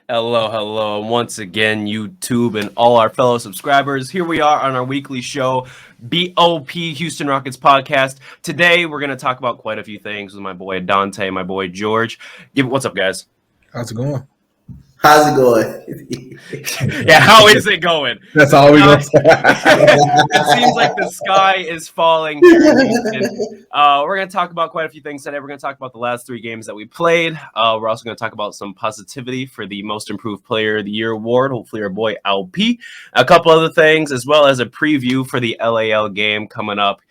Hello, and once again, YouTube and all our fellow subscribers. Here we are on our weekly show, BOP Houston Rockets podcast. Today, we're going to talk about quite a few things with my boy Dante, my boy George. What's up, guys? How's it going? How's it going? Yeah, how is it going? That's all we gonna say. It seems like the sky is falling here in Houston. We're going to talk about quite a few things today. We're going to talk about the last 3 games that we played. We're also going to talk about some positivity for the Most Improved Player of the Year award. Hopefully, our boy LP. A couple other things, as well as a preview for the LAL game coming up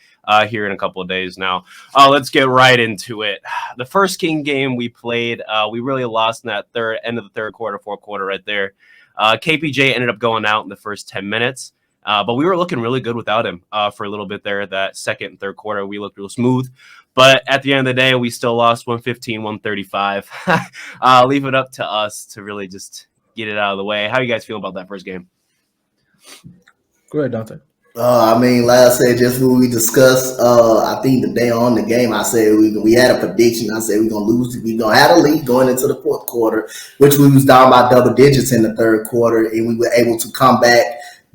here in a couple of days now. Let's get right into it. The first King game we played, we really lost in that end of the third quarter, fourth quarter right there. KPJ ended up going out in the first 10 minutes. But we were looking really good without him for a little bit there. That second and third quarter, we looked real smooth. But at the end of the day, we still lost 115, 135. Leave it up to us to really just get it out of the way. How you guys feel about that first game? Go ahead, Dante. Like I said, just what we discussed, I think the day on the game, I said we had a prediction. I said we're going to lose. We're going to have a lead going into the fourth quarter, which we was down by double digits in the third quarter, and we were able to come back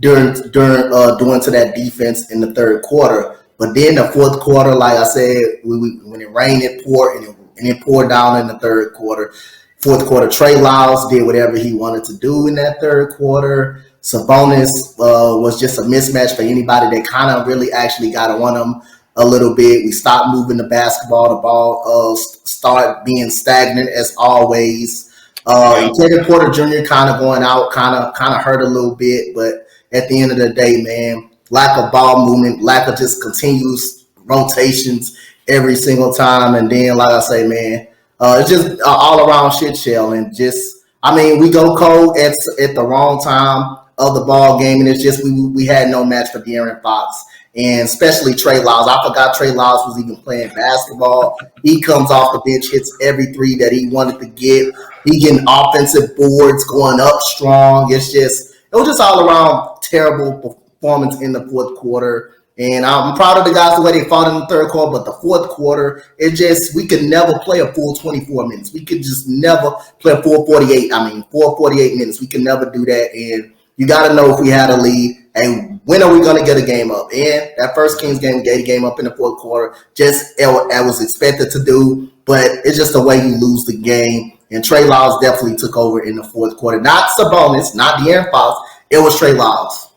during to that defense in the third quarter. But then the fourth quarter, like I said, when it rained, it poured, and it poured down in the third quarter. Fourth quarter, Trey Lyles did whatever he wanted to do in that third quarter. Sabonis was just a mismatch for anybody that kind of really actually got on him a little bit. We stopped moving the basketball. The ball started being stagnant as always. And Kevin Porter Jr. kind of going out kind of hurt a little bit. But at the end of the day, man, lack of ball movement, lack of just continuous rotations every single time. And then, like I say, man, it's just all around shit shell. And just, we go cold at the wrong time of the ball game, and it's just we had no match for De'Aaron Fox, and especially Trey Lyles. I forgot Trey Lyles was even playing basketball. He comes off the bench, hits every three that he wanted to get. He getting offensive boards, going up strong. It was just all around terrible performance in the fourth quarter. And I'm proud of the guys the way they fought in the third quarter, but the fourth quarter, we could never play a full 24 minutes. We could just never play a full 48 minutes. We could never do that. And you got to know if we had a lead, and when are we going to get a game up? And that first Kings game, we gave the game up in the fourth quarter, just as was expected to do. But it's just the way you lose the game. And Trey Lyles definitely took over in the fourth quarter. Not Sabonis, not De'Aaron Fox. It was Trey Lyles.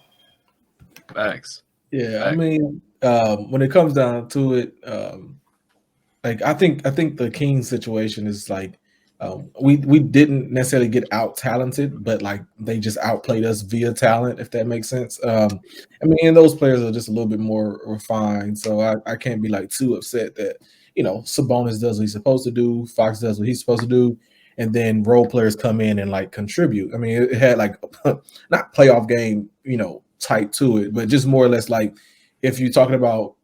Thanks. Yeah, when it comes down to it, I think the Kings situation is like we didn't necessarily get out talented, but like they just outplayed us via talent, if that makes sense. And those players are just a little bit more refined, so I can't be like too upset that Sabonis does what he's supposed to do, Fox does what he's supposed to do, and then role players come in and like contribute. It had like not playoff game, type to it, but just more or less like if you're talking about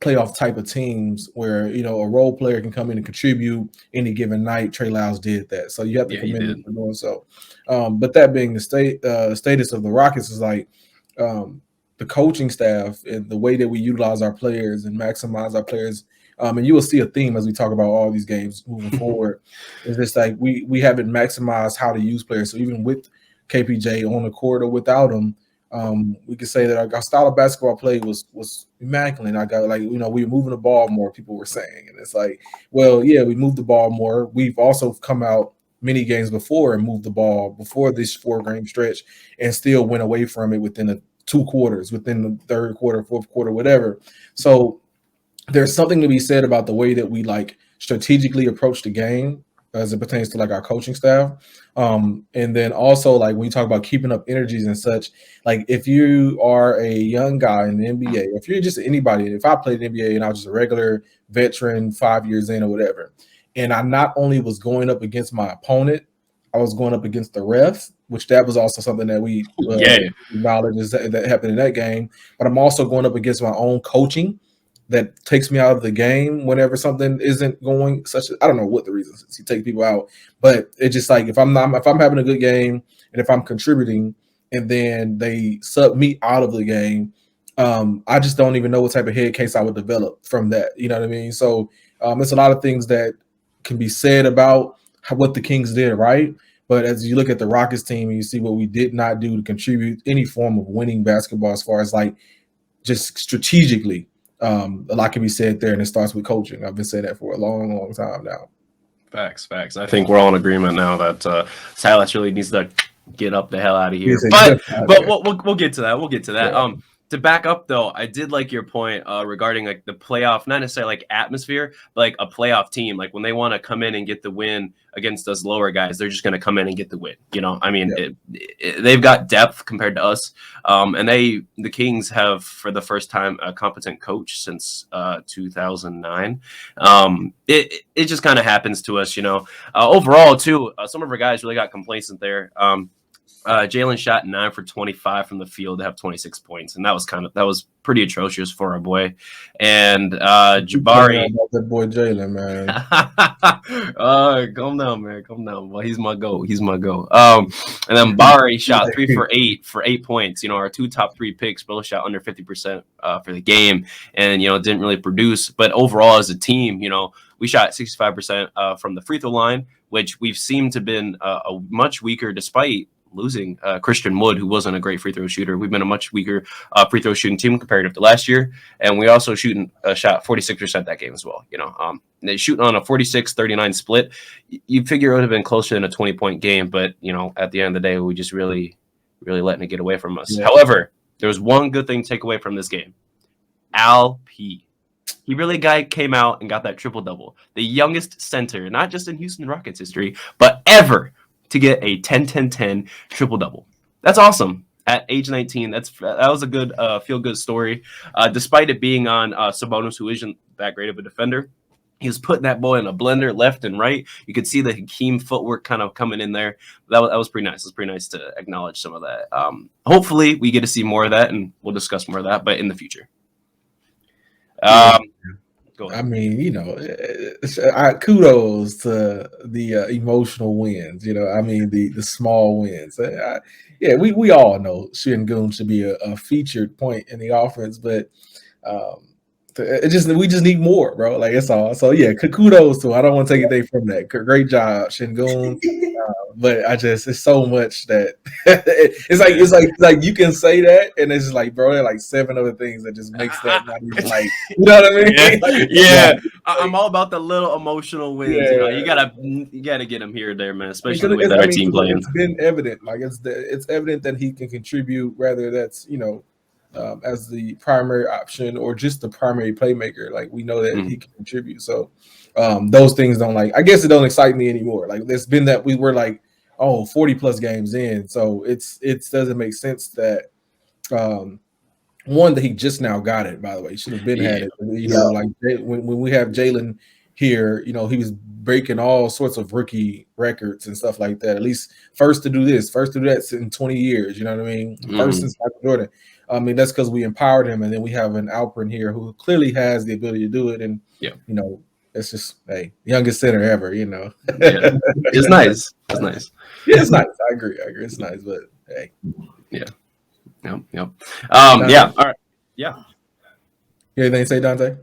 playoff type of teams where a role player can come in and contribute any given night. Trey Lyles did that, so you have to commend him for doing so. But that being the status of the Rockets is like the coaching staff and the way that we utilize our players and maximize our players. And you will see a theme as we talk about all these games moving forward. It's just like we haven't maximized how to use players. So even with KPJ on the court or without him, we could say that our style of basketball play was immaculate. I got we were moving the ball more, people were saying. And it's like, well, yeah, we moved the ball more. We've also come out many games before and moved the ball before this 4-game stretch and still went away from it within the 2 quarters, within the third quarter, fourth quarter, whatever. So there's something to be said about the way that we like strategically approach the game as it pertains to like our coaching staff. And then also like when you talk about keeping up energies and such, like if you are a young guy in the NBA, if you're just anybody, if I played in the NBA and I was just a regular veteran 5 years in or whatever, and I not only was going up against my opponent, I was going up against the ref, which that was also something that we acknowledge that happened in that game. But I'm also going up against my own coaching that takes me out of the game whenever something isn't going I don't know what the reasons is. You take people out, but it's just like if I'm having a good game and if I'm contributing and then they sub me out of the game, I just don't even know what type of head case I would develop from that. You know what I mean? So it's a lot of things that can be said about what the Kings did right, But as you look at the Rockets team and you see what we did not do to contribute any form of winning basketball, as far as like just strategically, a lot can be said there, and it starts with coaching. I've been saying that for a long, long time now. Facts. I think we're all in agreement now that Silas really needs to get up the hell out of here. Yes, But we'll get to that. We'll get to that. Yeah. To back up though, I did like your point regarding like the playoff, not necessarily like atmosphere, but like a playoff team. Like when they want to come in and get the win against us lower guys, they're just going to come in and get the win. You know, I mean, they've got depth compared to us, and the Kings have for the first time a competent coach since 2009. It just kind of happens to us, you know. Overall, too, some of our guys really got complacent there. Jalen shot 9 for 25 from the field to have 26 points, and that was pretty atrocious for our boy. And Jabari, that boy Jalen, man. Calm down, man. Calm down. Well, he's my go. And then Bari shot 3 for 8 for 8 points. You know, our 2 top 3 picks both shot under 50% for the game, and you know didn't really produce. But overall, as a team, you know, we shot 65% from the free throw line, which we've seemed to been a much weaker despite losing Christian Wood, who wasn't a great free throw shooter. We've been a much weaker free throw shooting team comparative to last year, and we also shot 46% that game as well. You know, they shooting on a 46-39 split. You figure it would have been closer than a 20-point game, but you know, at the end of the day, we just really letting it get away from us. Yeah. However, there was one good thing to take away from this game. Al P. He really came out and got that triple-double. The youngest center, not just in Houston Rockets history, but ever to get a 10-10-10 triple-double. That's awesome. At age 19, that was a good feel-good story. Despite it being on Sabonis, who isn't that great of a defender, he was putting that boy in a blender left and right. You could see the Hakeem footwork kind of coming in there. That was pretty nice. It was pretty nice to acknowledge some of that. Hopefully, we get to see more of that, and we'll discuss more of that, but in the future. I mean, you know, kudos to the emotional wins. You know, I mean the small wins. Yeah, we all know Şengün should be a featured point in the offense, but we just need more, bro. Like it's all. So yeah, kudos to him. I don't want to take anything from that. Great job, Şengün. But it's so much that it's like you can say that, and it's just like, bro, there are like 7 other things that just makes that not even like, you know what I mean? Yeah. I'm all about the little emotional wins. Yeah. You know, you gotta get him here or there, man. Especially with our team playing. It's been evident, like it's evident that he can contribute, whether that's as the primary option or just the primary playmaker. Like we know that he can contribute. So those things I guess it don't excite me anymore. Like there's been that we were like 40 plus games in, so it doesn't make sense that one that he just now got it. By the way, he should have been had it. You know, like when we have Jalen here, you know, he was breaking all sorts of rookie records and stuff like that. At least first to do that in 20 years. You know what I mean? First since Michael Jordan. I mean, that's because we empowered him, and then we have an Alperin here who clearly has the ability to do it. And you know, it's just youngest center ever. You know, it's nice. It's nice. Yeah, it's nice. I agree. It's nice, but hey, Yep. Yeah. All right. Yeah. You anything to say, Dante?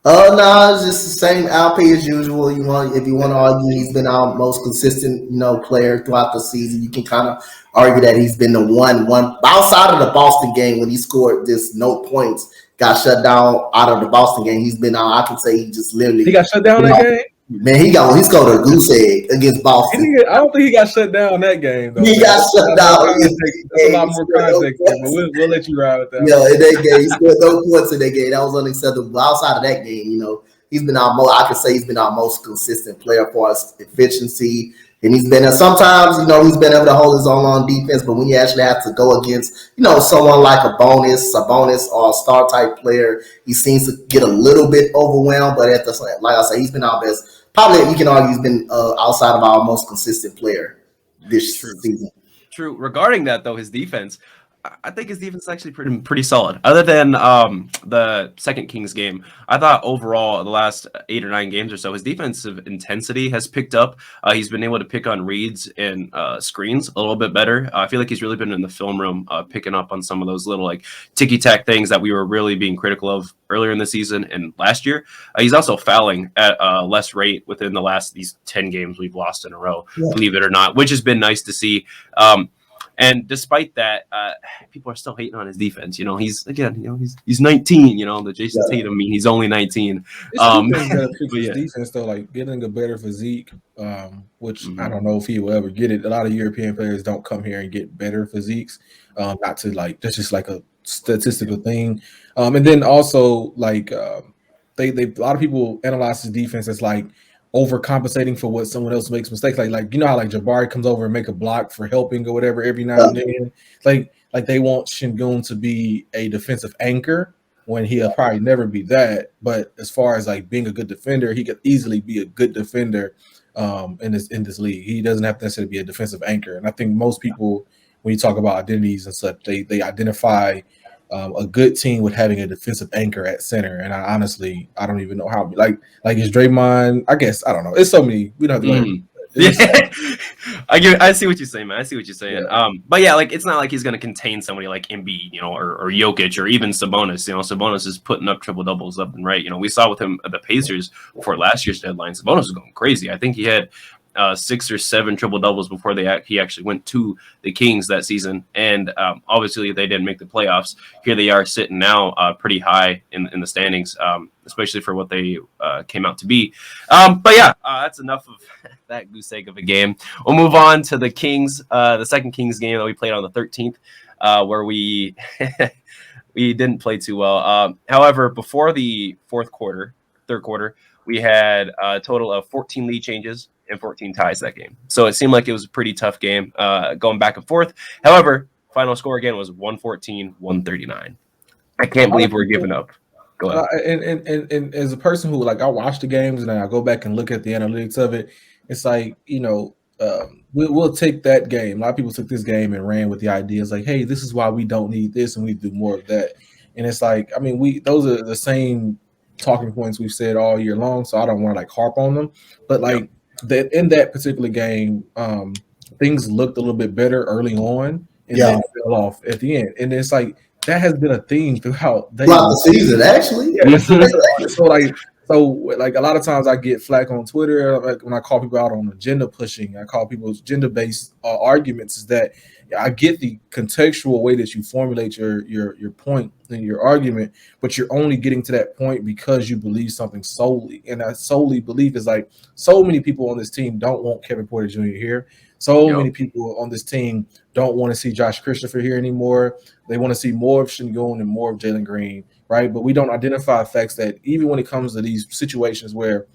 No, it's just the same LP as usual. If you want to argue, he's been our most consistent, player throughout the season. You can kind of argue that he's been the one outside of the Boston game when he scored this no points, got shut down out of the Boston game. He's been I can say he just literally got shut down that game. Man, he scored a goose egg against Boston. I don't think he got shut down that game, though. He got shut down. That's a lot more context there, but we'll let you ride with that. Yeah, in that game, he scored no points in that game. That was unacceptable. Outside of that game, he's been he's been our most consistent player for us efficiency. And he's been sometimes, he's been able to hold his own on defense, but when you actually have to go against, someone like a bonus or a star type player, he seems to get a little bit overwhelmed. But at the same, like I say, he's been our best. Probably you can argue he's been outside of our most consistent player this season. True. Regarding that, though, his defense, I think his defense is actually pretty solid. Other than the second Kings game, I thought overall the last 8 or 9 games or so, his defensive intensity has picked up. He's been able to pick on reads and screens a little bit better. I feel like he's really been in the film room picking up on some of those little like ticky tack things that we were really being critical of earlier in the season and last year. He's also fouling at less rate within these 10 games we've lost in a row, believe it or not, which has been nice to see. And despite that, people are still hating on his defense. He's 19. The Jason Tatum. He's only 19. His defense though, like getting a better physique, which I don't know if he will ever get it. A lot of European players don't come here and get better physiques. Not to like that's just like a statistical thing. And then also like they a lot of people analyze his defense as like overcompensating for what someone else makes mistakes. Like how like Jabari comes over and make a block for helping or whatever every now and then. Like they want Şengün to be a defensive anchor when he'll probably never be that. But as far as like being a good defender, he could easily be a good defender in this league. He doesn't have to necessarily be a defensive anchor. And I think most people, when you talk about identities and such, they identify a good team with having a defensive anchor at center. And I don't even know how. Like is Draymond? I guess I don't know. It's so many. We don't have to. I see what you're saying, man. I see what you're saying. Yeah. But yeah, like it's not like he's gonna contain somebody like Embiid, or Jokic, or even Sabonis. Sabonis is putting up triple doubles up and right. We saw with him at the Pacers before last year's deadline. Sabonis was going crazy. I think he had 6 or 7 triple doubles before he actually went to the Kings that season. And obviously they didn't make the playoffs. Here they are sitting now pretty high in the standings, especially for what they came out to be. But yeah, that's enough of that goose egg of a game. We'll move on to the Kings, the second Kings game that we played on the 13th, where we we didn't play too well. However, before the third quarter, we had a total of 14 lead changes and 14 ties that game. So it seemed like it was a pretty tough game going back and forth. However, final score again was 114-139. I can't believe we're giving up. Go ahead. And as a person who like I watch the games and then I go back and look at the analytics of it, it's like we'll take that game. A lot of people took this game and ran with the ideas like, hey, this is why we don't need this and we do more of that. And it's like, I mean, those are the same talking points we've said all year long, so I don't want to like harp on them. But like that in that particular game, things looked a little bit better early on and then fell off at the end. And it's like that has been a theme throughout the season, actually. So like a lot of times I get flack on Twitter, like when I call people out on agenda pushing, I call people agenda-based arguments, is that I get the contextual way that you formulate your point and your argument, but you're only getting to that point because you believe something solely. And that solely belief is like so many people on this team don't want Kevin Porter Jr. here. So many people on this team don't want to see Josh Christopher here anymore. They want to see more of Şengün and more of Jalen Green, right? But we don't identify facts that even when it comes to these situations where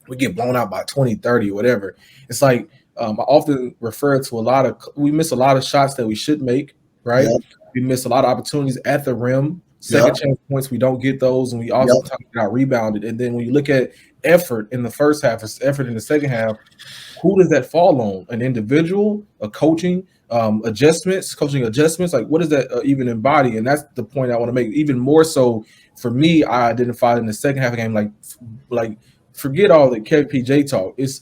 we get blown out by 20, 30, whatever, it's like I often refer to we miss a lot of shots that we should make, right? Yep. We miss a lot of opportunities at the rim. Second chance points, we don't get those, and we also talk about rebounded. And then when you look at effort in the first half, effort in the second half, who does that fall on? An individual, a coaching adjustments? Like what does that even embody? And that's the point I want to make. Even more so for me, I identified in the second half of the game, like forget all the KPJ talk. It's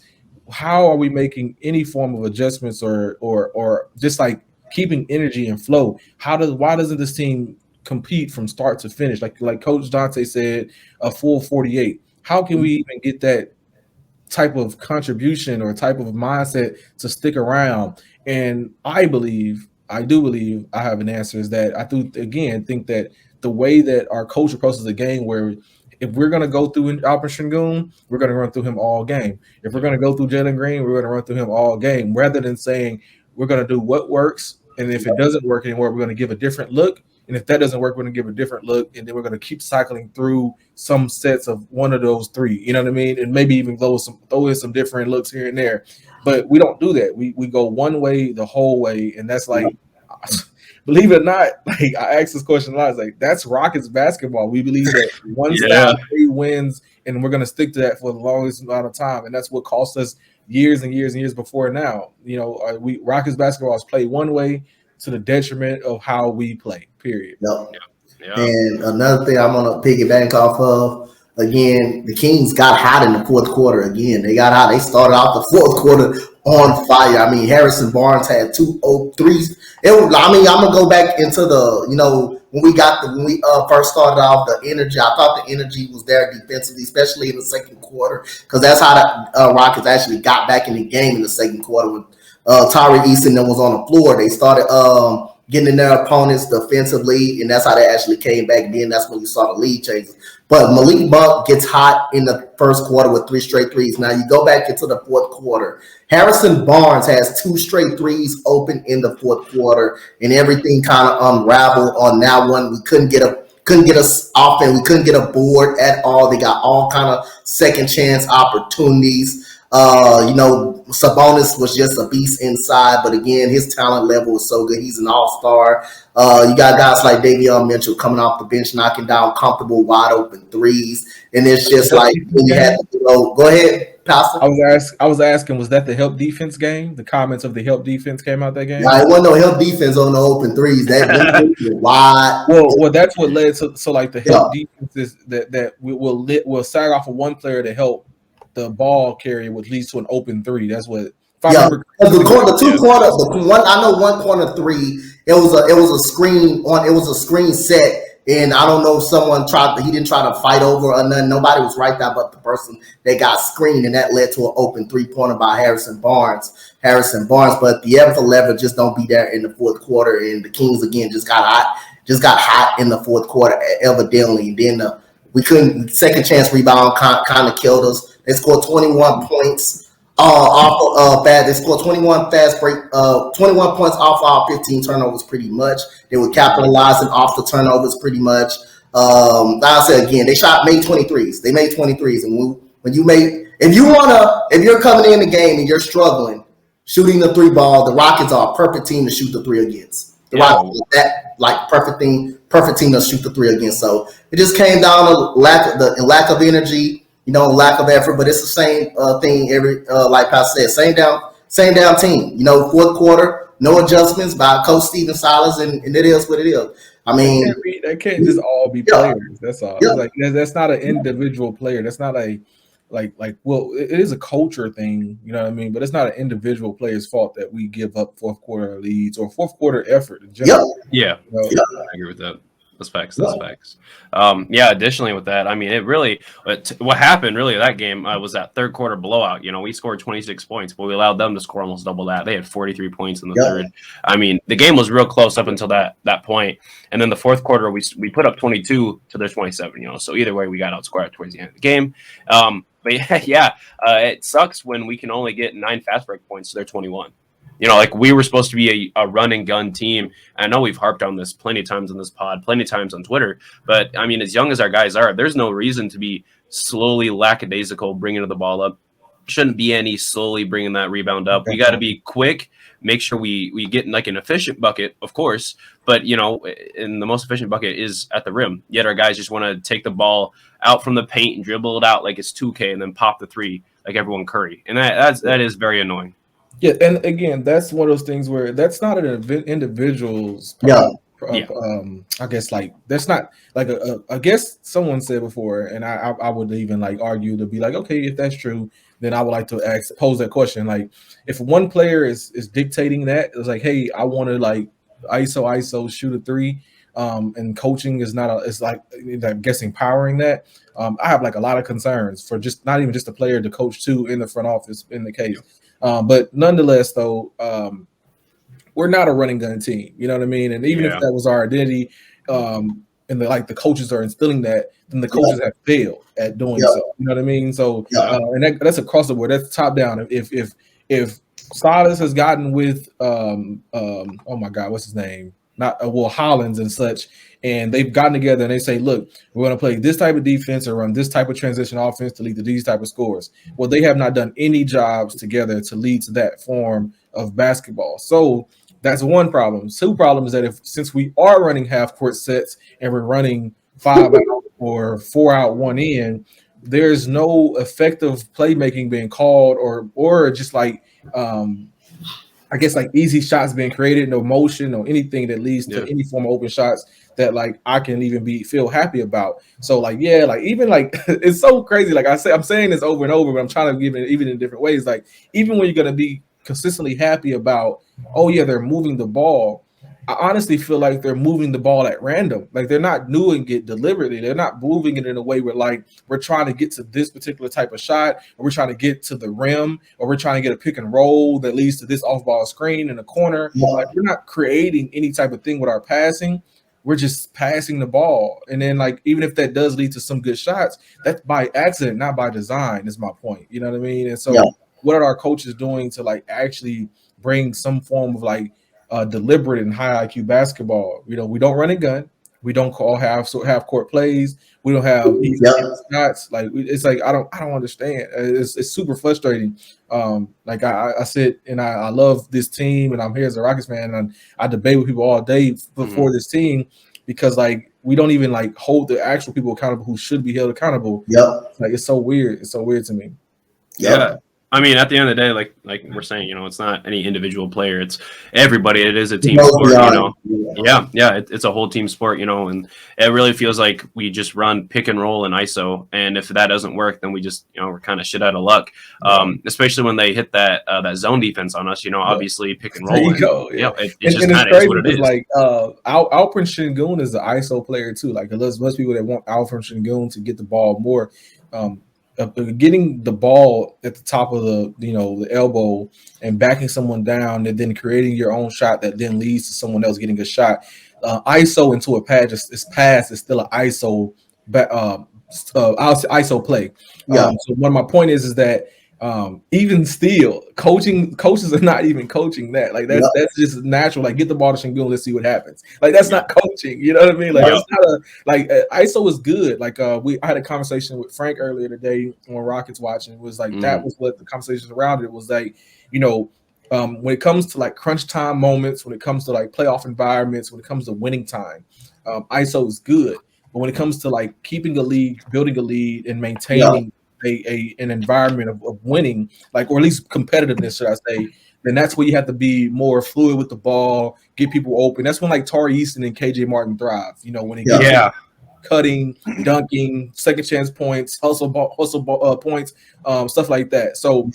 how are we making any form of adjustments or just like keeping energy and flow? Why doesn't this team compete from start to finish? Like Coach Dante said, a full 48. How can we even get that type of contribution or type of mindset to stick around? And I do believe I have an answer, is that I do again think that the way that our coach approaches the game, where if we're going to go through Alperen Şengün, we're going to run through him all game. If we're going to go through Jalen Green, we're going to run through him all game, rather than saying we're going to do what works. And if it doesn't work anymore, we're going to give a different look. And if that doesn't work, we're going to give a different look. And then we're going to keep cycling through some sets of one of those three. You know what I mean? And maybe even throw in some different looks here and there. But we don't do that. We go one way the whole way. And that's like, believe it or not, like I asked this question a lot. It's like, that's Rockets basketball. We believe that one style wins, and we're going to stick to that for the longest amount of time. And that's what cost us years and years and years before now. Rockets basketball is played one way. to the detriment of how we play. Period. Yep. Yeah. And another thing I'm gonna piggyback off of, again, the Kings got hot in the fourth quarter. Again, they got hot. They started out the fourth quarter on fire. I mean, Harrison Barnes had 2 threes. I'm gonna go back into the, when we first started off, the energy. I thought the energy was there defensively, especially in the second quarter, because that's how the Rockets actually got back in the game in the second quarter when Tyree Easton was on the floor. They started getting in their opponents defensively, and that's how they actually came back. And then that's when you saw the lead changes. But Malik Monk gets hot in the first quarter with 3 straight threes. Now you go back into the fourth quarter. Harrison Barnes has 2 straight threes open in the fourth quarter, and everything kind of unraveled on that one. We couldn't get us offense. We couldn't get a board at all. They got all kind of second chance opportunities. Sabonis was just a beast inside, but again, his talent level is so good. He's an all-star. You got guys like Davion Mitchell coming off the bench, knocking down comfortable, wide open threes, and it's just like when you had to go ahead, Pastor. I was asking, was that the help defense game? The comments of the help defense came out that game. Yeah, it wasn't no help defense on the open threes. That wide. Well, that's what led to. So like the help defense is that we'll sag off of one player to help the ball carrier, which leads to an open three. That's what. The one corner three. It was a screen on. It was a screen set, and I don't know if he didn't try to fight over or nothing. Nobody was right there but the person that got screened, and that led to an open 3-pointer by Harrison Barnes. But the effort level just don't be there in the fourth quarter, and the Kings again just got hot in the fourth quarter evidently. And then we couldn't second chance rebound kind of killed us. They scored 21 points off of They scored 21 fast break, 21 points off our 15 turnovers pretty much. They were capitalizing off the turnovers pretty much. Like I said again, they made 23s. They made 23s, and if you're coming in the game and you're struggling shooting the 3 ball, the Rockets are a perfect team to shoot the 3 against. The Rockets perfect team to shoot the 3 against. So it just came down to lack of energy. Lack of effort, but it's the same thing like Pastor said, same down team. Fourth quarter, no adjustments by Coach Stephen Silas, and it is what it is. I mean, that can't just all be players. That's all. Yeah. Like that's not an individual player. That's not a it is a culture thing, you know what I mean? But it's not an individual player's fault that we give up fourth quarter leads or fourth quarter effort in general. Yeah. I agree with that. That's facts. Additionally with that, I mean, it really, what happened really that game was that third quarter blowout. We scored 26 points, but we allowed them to score almost double that. They had 43 points in the third. I mean, the game was real close up until that point. And then the fourth quarter, we put up 22 to their 27, so either way, we got outscored towards the end of the game. But it sucks when we can only get 9 fast break points to their 21. We were supposed to be a run and gun team. I know we've harped on this plenty of times on this pod, plenty of times on Twitter. But, I mean, as young as our guys are, there's no reason to be slowly lackadaisical bringing the ball up. Shouldn't be any slowly bringing that rebound up. We got to be quick, make sure we get like an efficient bucket, of course. But, and the most efficient bucket is at the rim. Yet our guys just want to take the ball out from the paint and dribble it out like it's 2K and then pop the 3 like everyone Curry. And that is very annoying. Yeah, and again, that's one of those things where that's not an individual's I guess that's not I guess someone said before, and I would even argue to be okay, if that's true, then I would like to pose that question. If one player is dictating that, it's hey, I want to ISO shoot a 3, and coaching is I'm guessing powering that. I have a lot of concerns for just not even just the player, the coach too, in the front office in the case. But nonetheless, though, we're not a running gun team. You know what I mean? And even if that was our identity, and the coaches are instilling that, then the coaches have failed at doing so. You know what I mean? So, and that's across the board. That's top down. If Silas has gotten with, oh my God, what's his name? Hollins and such, and they've gotten together and they say, look, we're going to play this type of defense or run this type of transition offense to lead to these type of scores. Well, they have not done any jobs together to lead to that form of basketball. So that's one problem. 2 problems is that since we are running half court sets and we're running 5 out or 4 out, 1 in, there's no effective playmaking being called or just I guess like easy shots being created, no motion or anything that leads to Yeah. any form of open shots that like I can even feel happy about. So like yeah, like even like it's so crazy. Like I'm saying this over and over, but I'm trying to give it even in different ways. Like even when you're gonna be consistently happy about, oh yeah, they're moving the ball. I honestly feel like they're moving the ball at random. Like they're not doing it deliberately. They're not moving it in a way where like we're trying to get to this particular type of shot, or we're trying to get to the rim, or we're trying to get a pick and roll that leads to this off-ball screen in the corner. Like we're not creating any type of thing with our passing. We're just passing the ball. And then like even if that does lead to some good shots, that's by accident, not by design, is my point. You know what I mean? And so what are our coaches doing to like actually bring some form of like deliberate and high IQ basketball? You know, we don't run and gun. We don't call half court plays. We don't have easy shots. Like it's like I don't understand. It's super frustrating. Like I sit and I love this team, and I'm here as a Rockets fan, and I debate with people all day before this team because like we don't even like hold the actual people accountable who should be held accountable. Like it's so weird. It's so weird to me. Yeah. I mean, at the end of the day, like we're saying, you know, it's not any individual player; it's everybody. It is a team sport, you know. It's a whole team sport, you know, and it really feels like we just run pick and roll and ISO, and if that doesn't work, then we just, you know, we're kind of shit out of luck. Especially when they hit that zone defense on us, you know. Obviously, pick and roll. There you go. Yeah, it just kind of is what it is. Like Alfred Şengün is an ISO player too. Like there's most people that want Alfred Şengün to get the ball more. Getting the ball at the top of the elbow and backing someone down and then creating your own shot that then leads to someone else getting a shot. ISO into a pass is still an ISO ISO play. So one of my point is that even still coaches are not even coaching that. Like that's just natural. Like get the ball to Şengün, let's see what happens. Like that's not coaching. You know what I mean? Like it's not ISO is good. Like I had a conversation with Frank earlier today on Rockets watching. It was like that was what the conversation around it was like. You know, when it comes to like crunch time moments, when it comes to like playoff environments, when it comes to winning time, ISO is good. But when it comes to like keeping a lead, building a lead, and maintaining an environment of winning, like, or at least competitiveness, should I say, then that's where you have to be more fluid with the ball, get people open. That's when like Tari Easton and KJ Martin thrive. You know, when it gets cutting, dunking, second chance points, hustle points, stuff like that. So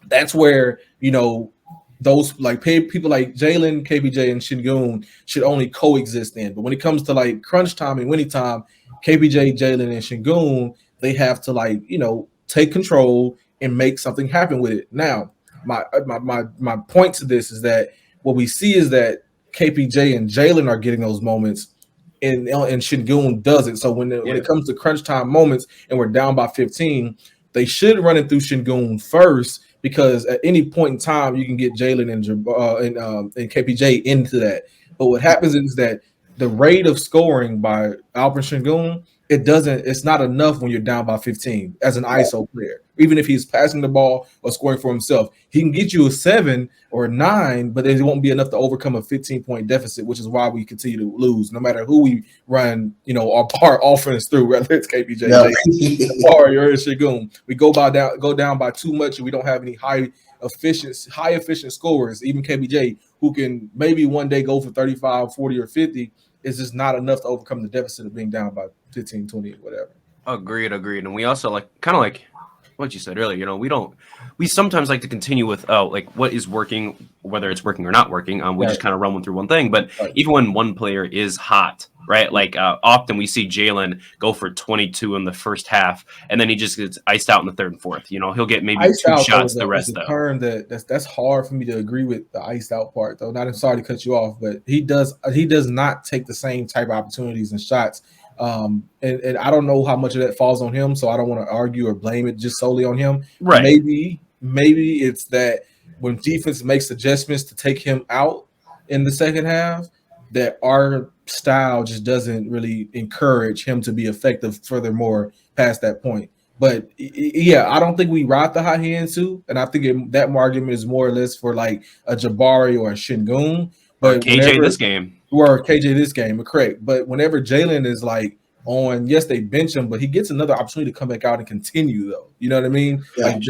that's where, you know, those like people like Jalen, KPJ, and Şengün should only coexist in. But when it comes to like crunch time and winning time, KPJ, Jalen, and Şengün, they have to like, you know, take control and make something happen with it. Now, my point to this is that what we see is that KPJ and Jalen are getting those moments, and Şengün doesn't. So when it comes to crunch time moments and we're down by 15, they should run it through Şengün first, because at any point in time you can get Jalen and KPJ into that. But what happens is that the rate of scoring by Alperen Şengün, it's not enough when you're down by 15 as an ISO player. Even if he's passing the ball or scoring for himself, he can get you a 7 or a 9, but it won't be enough to overcome a 15-point deficit, which is why we continue to lose, no matter who we run, you know, our offense through, whether it's KPJ or Şengün. We go down by too much, and we don't have any high efficient scorers. Even KPJ, who can maybe one day go for 35, 40, or 50, is just not enough to overcome the deficit of being down by 15, 20, whatever. Agreed. And we also kind of like what you said earlier, you know, we sometimes like to continue with like what is working, whether it's working or not working. We just kind of run through one thing. But even when one player is hot, right? Like often we see Jalen go for 22 in the first half, and then he just gets iced out in the third and fourth. You know, he'll get maybe iced 2 shots the rest though. Term that's hard for me to agree with, the iced out part though. I'm sorry to cut you off, but he does not take the same type of opportunities and shots. And I don't know how much of that falls on him, so I don't want to argue or blame it just solely on him. Right. Maybe it's that when defense makes adjustments to take him out in the second half, that our style just doesn't really encourage him to be effective furthermore past that point. But yeah, I don't think we ride the hot hand too, and I think that argument is more or less for like a Jabari or a Şengün. But or KJ this game, correct. But whenever Jalen is like on, yes, they bench him, but he gets another opportunity to come back out and continue, though. You know what I mean? Yeah. Like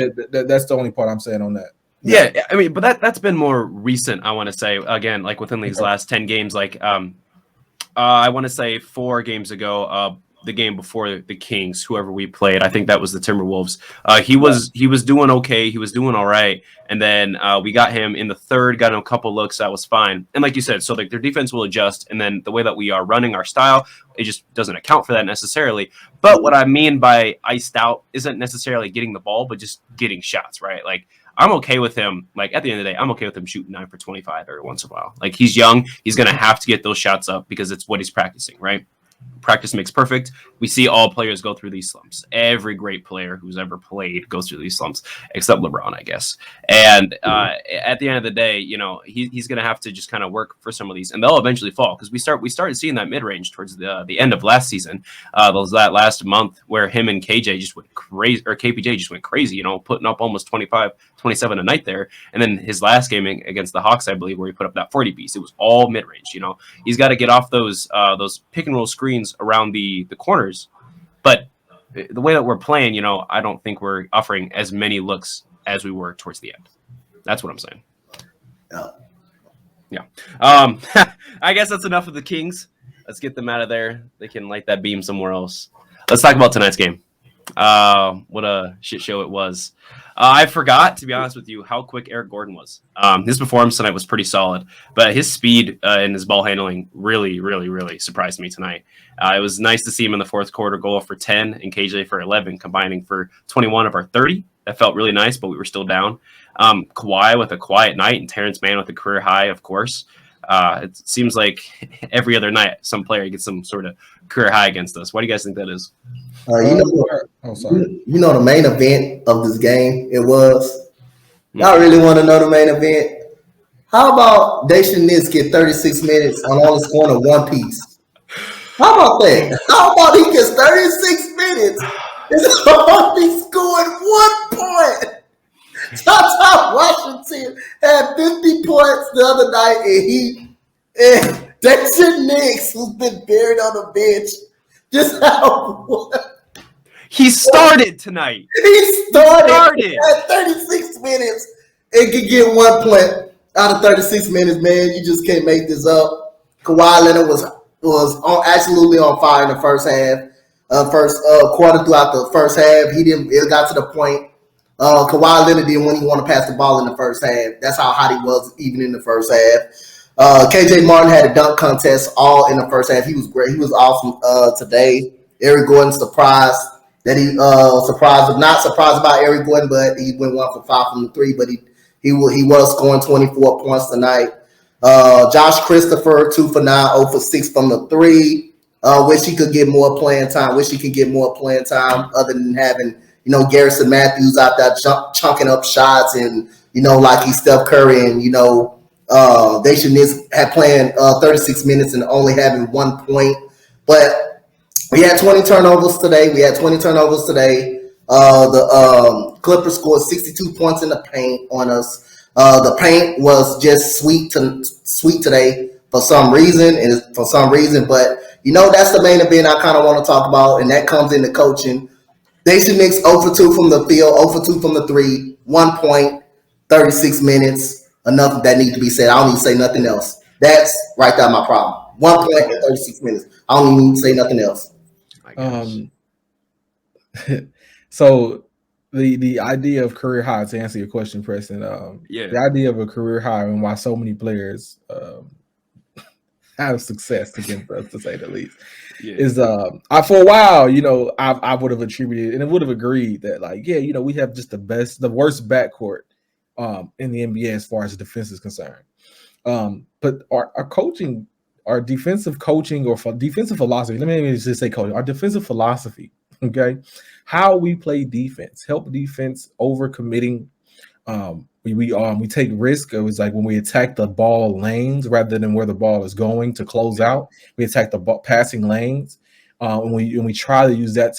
that's the only part I'm saying on that. Yeah, I mean, but that's been more recent. I want to say again, like within these last 10 games, like I want to say 4 games ago, the game before the Kings, whoever we played, I think that was the Timberwolves. He was doing okay. He was doing all right, and then we got him in the third, got him a couple looks. That was fine. And like you said, so like their defense will adjust, and then the way that we are running our style, it just doesn't account for that necessarily. But what I mean by iced out isn't necessarily getting the ball, but just getting shots, right? Like I'm okay with him. Like at the end of the day, I'm okay with him shooting 9 for 25 every once in a while. Like he's young, he's gonna have to get those shots up because it's what he's practicing, right? Practice makes perfect. We see all players go through these slumps. Every great player who's ever played goes through these slumps, except LeBron, I guess. And at the end of the day, you know, he's going to have to just kind of work for some of these, and they'll eventually fall because we started seeing that mid range towards the end of last season. That last month where him and KJ just went crazy, or KPJ just went crazy. You know, putting up almost 25, 27 a night there. And then his last game against the Hawks, I believe, where he put up that 40 piece, it was all mid range. You know, he's got to get off those pick and roll screens around the corners. But the way that we're playing, you know, I don't think we're offering as many looks as we were towards the end. That's what I'm saying. Yeah. I guess that's enough of the Kings. Let's get them out of there. They can light that beam somewhere else. Let's talk about tonight's game. What a shit show it was. I forgot, to be honest with you, how quick Eric Gordon was. His performance tonight was pretty solid, but his speed and his ball handling really, really, really surprised me tonight. It was nice to see him in the fourth quarter go for 10 and KJ for 11, combining for 21 of our 30. That felt really nice, but we were still down. Kawhi with a quiet night, and Terrence Mann with a career high, of course. It seems like every other night some player gets some sort of career high against us. Why do you guys think that is? You know the main event of this game, it was. Y'all really want to know the main event? How about Daishan Nix get 36 minutes on only scoring a one piece? How about that? How about he gets 36 minutes and only scored 1 point? Tata Washington had 50 points the other night, and Daishan Nix, who's been buried on the bench, just had one. He started tonight. He started at 36 minutes and could get 1 point out of 36 minutes, man. You just can't make this up. Kawhi Leonard was absolutely on fire in the first half. First quarter throughout the first half. It got to the point. Kawhi Leonard didn't want to pass the ball in the first half. That's how hot he was even in the first half. KJ Martin had a dunk contest all in the first half. He was great. He was awesome today. Eric Gordon surprised. That not surprised about Eric Gordon, but he went 1 for 5 from the 3, but he was scoring 24 points tonight. Josh Christopher 2 for 9, 0 for 6 from the 3. Wish he could get more playing time. Wish he could get more playing time other than having, you know, Garrison Matthews out there chunking up shots and, you know, like he's Steph Curry and, you know, they should have playing 36 minutes and only having 1 point. But we had 20 turnovers today. The Clippers scored 62 points in the paint on us. The paint was just sweet today for some reason. But, you know, that's the main event I kind of want to talk about, and that comes into coaching. Daishan Nix 0 for 2 from the field, 0 for 2 from the 3, 1 point, 36 minutes. Enough that need to be said. I don't need to say nothing else. That's right there my problem. 1 point in 36 minutes. I don't even need to say nothing else. So the idea of career high, to answer your question, Preston, the idea of a career high and why so many players have success against us, to say the least, is for a while, you know, I would have attributed and would have agreed that, like, yeah, you know, we have just the worst backcourt in the NBA as far as defense is concerned. But our coaching, our defensive coaching or defensive philosophy, let me just say coaching, our defensive philosophy, okay, how we play defense, help defense over committing. We take risk. It was like when we attack the ball lanes rather than where the ball is going to close out, we attack the passing lanes. And we try to use that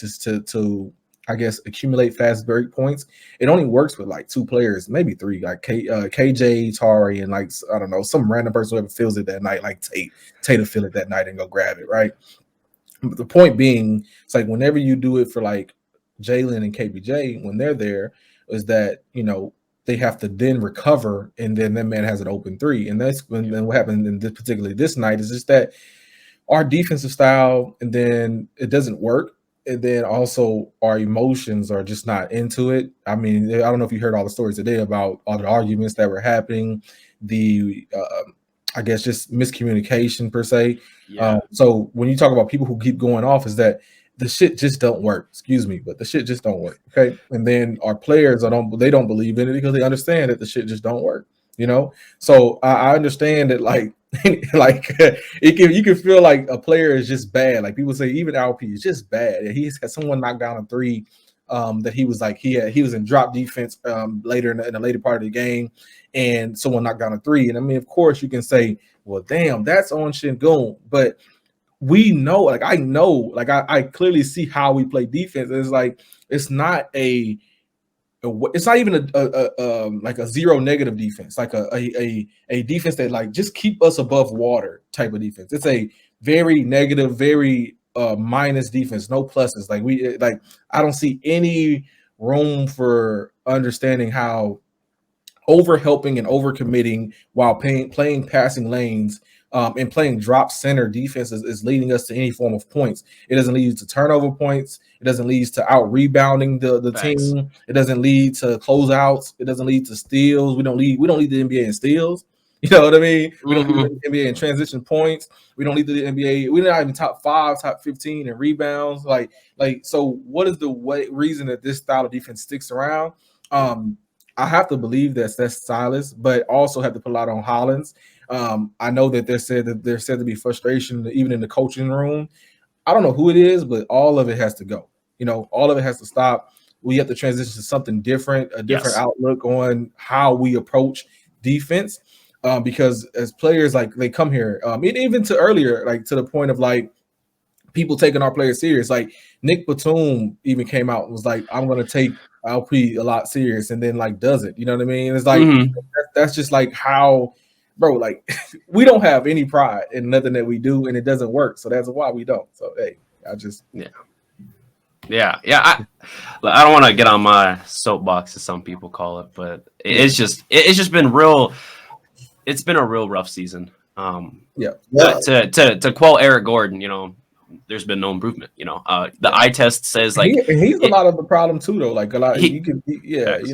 to I guess accumulate fast break points. It only works with like 2 players, maybe 3, like KJ, Tari, and like, I don't know, some random person whoever feels it that night, like Tate will feel it that night and go grab it, right? But the point being, it's like whenever you do it for like Jalen and KBJ, when they're there, is that, you know, they have to then recover, and then that man has an open three. And that's when then what happened in this, particularly this night, is just that our defensive style, and then it doesn't work. And then also our emotions are just not into it. I mean, I don't know if you heard all the stories today about all the arguments that were happening, the I guess just miscommunication per se. Yeah. So when you talk about people who keep going off, is that the shit just don't work. Excuse me, but the shit just don't work. Okay, and then our players don't believe in it because they understand that the shit just don't work. You know, so I understand that like like you can feel like a player is just bad. Like people say, even LP is just bad. And he's had someone knock down a three. That he was like he was in drop defense later in the later part of the game, and someone knocked down a three. And I mean, of course, you can say, well, damn, that's on Şengün. But we know, like I know, like I clearly see how we play defense. It's like it's not it's not even a like a zero negative defense, like a defense that like just keep us above water type of defense. It's a very negative, very minus defense, no pluses. Like I don't see any room for understanding how over helping and over committing while playing passing lanes and playing drop center defense is leading us to any form of points. It doesn't lead to turnover points. It doesn't lead to out rebounding the team. It doesn't lead to closeouts. It doesn't lead to steals. We don't lead the NBA in steals. You know what I mean? We don't lead the NBA in transition points. We don't lead the NBA. We're not even top 5, top 15 in rebounds. Like so. What is the reason that this style of defense sticks around? I have to believe that's Silas, but also have to put a lot on Hollins. I know that there's said to be frustration even in the coaching room. I don't know who it is, but all of it has to go. You know, all of it has to stop. We have to transition to something different, a different outlook on how we approach defense. Because as players, like they come here, even to earlier, like to the point of like people taking our players serious. Like Nick Batum even came out and was like, I'm going to take LP a lot serious, and then like does it. You know what I mean? It's like that's just like how, bro, like we don't have any pride in nothing that we do, and it doesn't work. So that's why we don't. So hey, I just I don't want to get on my soapbox, as some people call it, but it's just been real. It's been a real rough season. To quote Eric Gordon, you know, there's been no improvement. You know, the eye test says like he's a lot of the problem too, though. Like a lot, you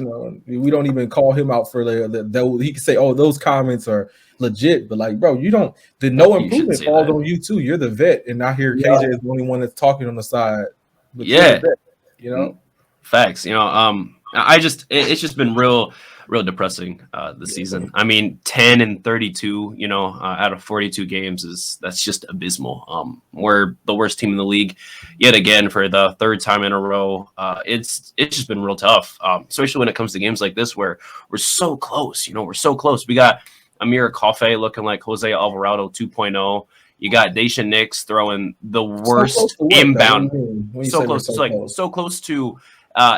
know, we don't even call him out for the he can say, oh, those comments are legit, but like, bro, you don't. The no improvement falls on you too. You're the vet, and I hear KJ is the only one that's talking on the side. But vet, you know, facts. You know, it's just been real depressing this season. I mean, 10-32, you know, out of 42 games that's just abysmal. We're the worst team in the league yet again for the third time in a row. It's just been real tough, especially when it comes to games like this where we're so close. You know, we're so close. We got Amir Coffey looking like Jose Alvarado 2.0. You got Daisha Nix throwing the worst inbound. So close. It's like so close to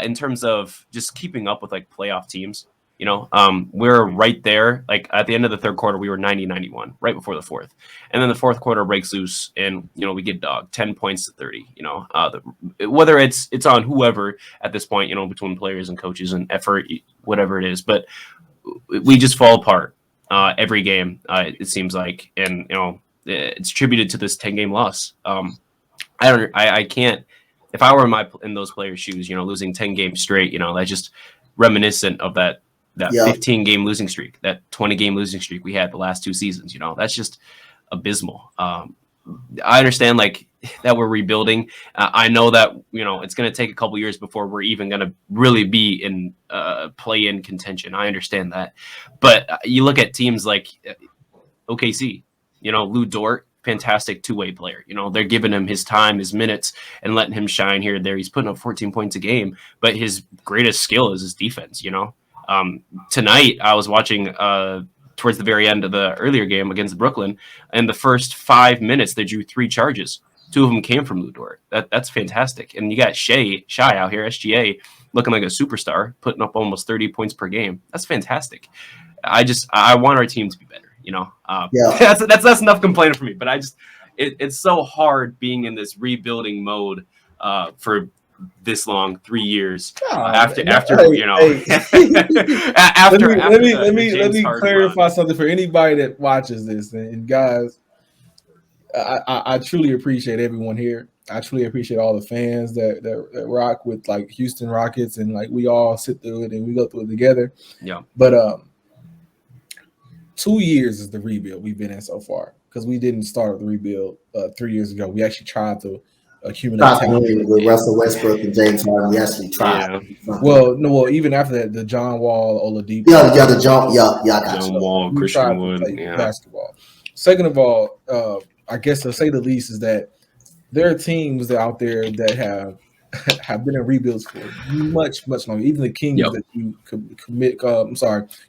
in terms of just keeping up with like playoff teams. You know, we're right there. Like at the end of the third quarter, we were 90-91 right before the fourth. And then the fourth quarter breaks loose and, you know, we get dogged 10 points to 30, you know, whether it's on whoever at this point, you know, between players and coaches and effort, whatever it is. But we just fall apart every game, it seems like. And, you know, it's attributed to this 10-game loss. I can't, if I were in those players' shoes, you know, losing 10 games straight, you know, that's just reminiscent of that 15-game losing streak, that 20-game losing streak we had the last 2 seasons. You know, that's just abysmal. I understand like that we're rebuilding. I know that, you know, it's going to take a couple years before we're even going to really be in play-in contention. I understand that. But you look at teams like OKC, you know, Lou Dort, fantastic two-way player. You know, they're giving him his time, his minutes, and letting him shine here and there. He's putting up 14 points a game, but his greatest skill is his defense, you know. Tonight, I was watching towards the very end of the earlier game against Brooklyn, and the first 5 minutes, they drew 3 charges. 2 of them came from Lou Dort. That's fantastic. And you got Shy out here, SGA, looking like a superstar, putting up almost 30 points per game. That's fantastic. I want our team to be better. You know, that's enough complaining for me. But it's so hard being in this rebuilding mode for this long, 3 years Let after me clarify something for anybody that watches this. And guys, I truly appreciate everyone here. I truly appreciate all the fans that rock with like Houston Rockets, and like we all sit through it and we go through it together. Yeah. But 2 years is the rebuild we've been in so far, because we didn't start the rebuild 3 years ago. We actually tried to accumulate talent with Russell Westbrook and James Harden. We actually tried. Yeah. Well, even after that, the John Wall, Oladipo, I got John you. Wall, we Christian tried Wood, to play basketball. Second of all, I guess to say the least is that there are teams out there that have been in rebuilds for much longer. Even the Kings that you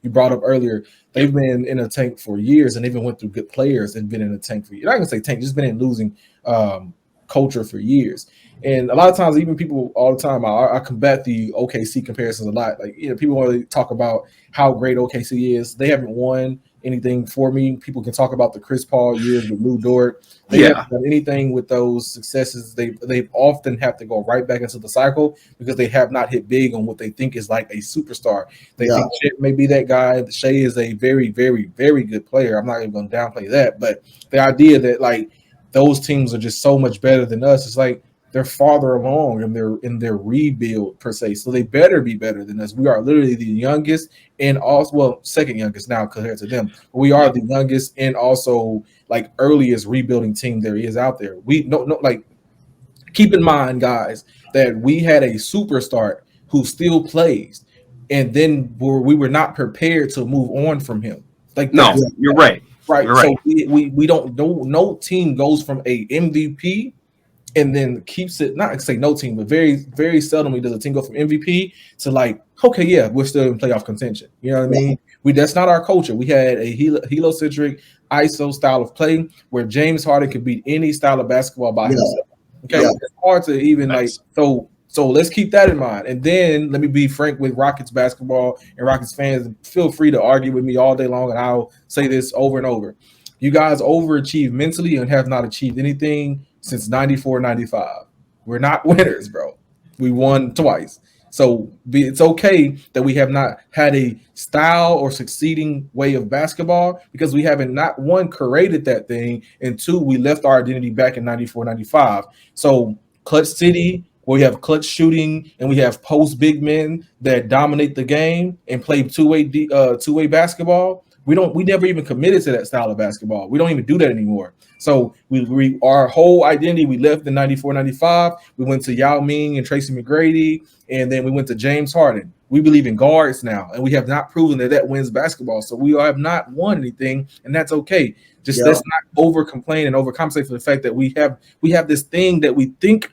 you brought up earlier, they've been in a tank for years, and even went through good players and been in a tank for years. I'm not gonna say tank, just been in losing culture for years. And a lot of times, even people all the time, I combat the OKC comparisons a lot. Like, people want to talk about how great OKC is. They haven't won anything for me. People can talk about the Chris Paul years with Lou Dort. They haven't done anything with those successes. They often have to go right back into the cycle because they have not hit big on what they think is like a superstar. They think Chet may be that guy. Shea is a very, very, very good player. I'm not even going to downplay that. But the idea that like those teams are just so much better than us, it's like they're farther along in their rebuild per se. So they better be better than us. We are literally the youngest and also second youngest now compared to them. We are the youngest and also like earliest rebuilding team there is out there. We no like keep in mind, guys, that we had a superstar who still plays, and then we were not prepared to move on from him. Like you're right. Right. You're so right. we don't no team goes from a MVP and then keeps it, not say no team, but very, very seldomly does a team go from MVP to like, okay, yeah, we're still in playoff contention. You know what I mean? That's not our culture. We had a heliocentric ISO style of play where James Harden could beat any style of basketball by himself. Okay, it's hard to even like so let's keep that in mind. And then let me be frank with Rockets basketball and Rockets fans. Feel free to argue with me all day long, and I'll say this over and over. You guys overachieve mentally and have not achieved anything since 94, 95. We're not winners, bro. We won twice. So it's okay that we have not had a style or succeeding way of basketball because we haven't, not one, created that thing, and two, we left our identity back in 94, 95. So Clutch City, where we have clutch shooting and we have post big men that dominate the game and play two-way basketball. We never even committed to that style of basketball. We don't even do that anymore. So we our whole identity, we left in 94, 95. We went to Yao Ming and Tracy McGrady, and then we went to James Harden. We believe in guards now, and we have not proven that wins basketball. So we have not won anything, and that's okay. Just let's not over complain and overcompensate for the fact that we have this thing that we think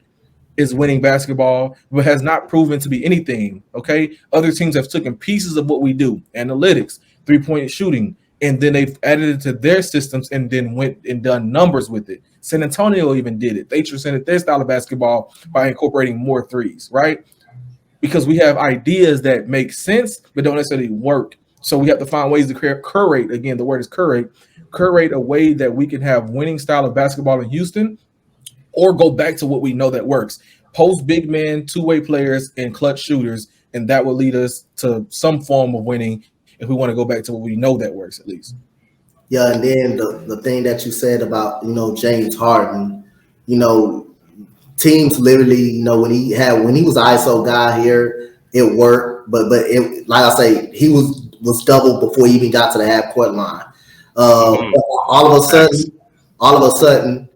is winning basketball, but has not proven to be anything. Okay, other teams have taken pieces of what we do, analytics, 3-point shooting, and then they've added it to their systems and then went and done numbers with it. San Antonio even did it. They transcended their style of basketball by incorporating more threes, right? Because we have ideas that make sense but don't necessarily work. So we have to find ways to curate. Again, the word is curate a way that we can have winning style of basketball in Houston, or go back to what we know that works. Post big men, two-way players, and clutch shooters, and that will lead us to some form of winning if we want to go back to what we know that works at least. Yeah, and then the thing that you said about, James Harden, teams literally, when he was an ISO guy here, it worked, but it, like I say, he was double before he even got to the half court line. All of a sudden,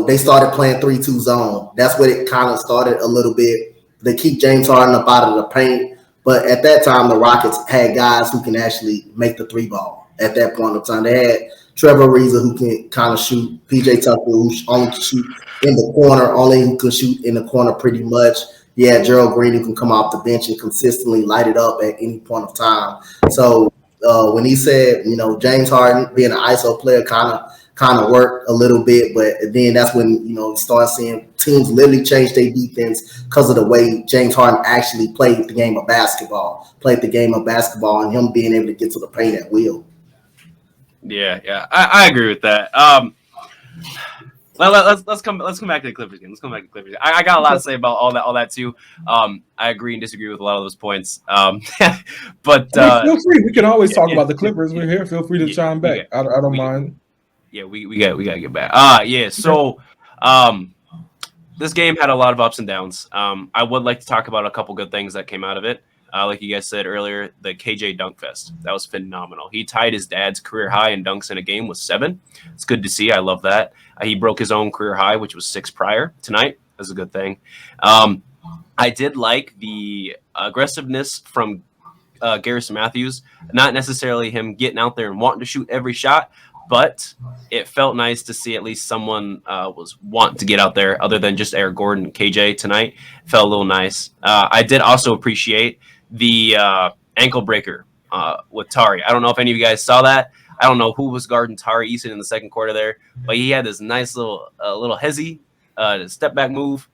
they started playing 3-2 zone. That's what it kind of started a little bit. They keep James Harden up out of the paint. But at that time, the Rockets had guys who can actually make the three ball. At that point of time, they had Trevor Ariza who can kind of shoot, PJ Tucker who only can shoot in the corner, only who can shoot in the corner pretty much. Yeah, Gerald Green who can come off the bench and consistently light it up at any point of time. So when he said, James Harden being an ISO player kind of worked a little bit, but then that's when you start seeing teams literally change their defense because of the way James Harden actually played the game of basketball, and him being able to get to the paint at will. Yeah, I agree with that. Let's come back to the Clippers game. Let's come back to the Clippers. I got a lot to say about all that too. I agree and disagree with a lot of those points. But feel free. We can always talk about the Clippers. We're here. Feel free to chime back. I don't mind. Yeah, we gotta get back. Yeah. So, this game had a lot of ups and downs. I would like to talk about a couple good things that came out of it. Like you guys said earlier, the KJ Dunk Fest. That was phenomenal. He tied his dad's career high in dunks in a game with 7. It's good to see. I love that. He broke his own career high, which was 6 prior tonight. That's a good thing. I did like the aggressiveness from Garrison Matthews. Not necessarily him getting out there and wanting to shoot every shot, but it felt nice to see at least someone was wanting to get out there other than just Eric Gordon and KJ tonight. Felt a little nice. I did also appreciate the ankle breaker with Tari. I don't know if any of you guys saw that. I don't know who was guarding Tari Eason in the second quarter there, but he had this nice little hezzy step back move,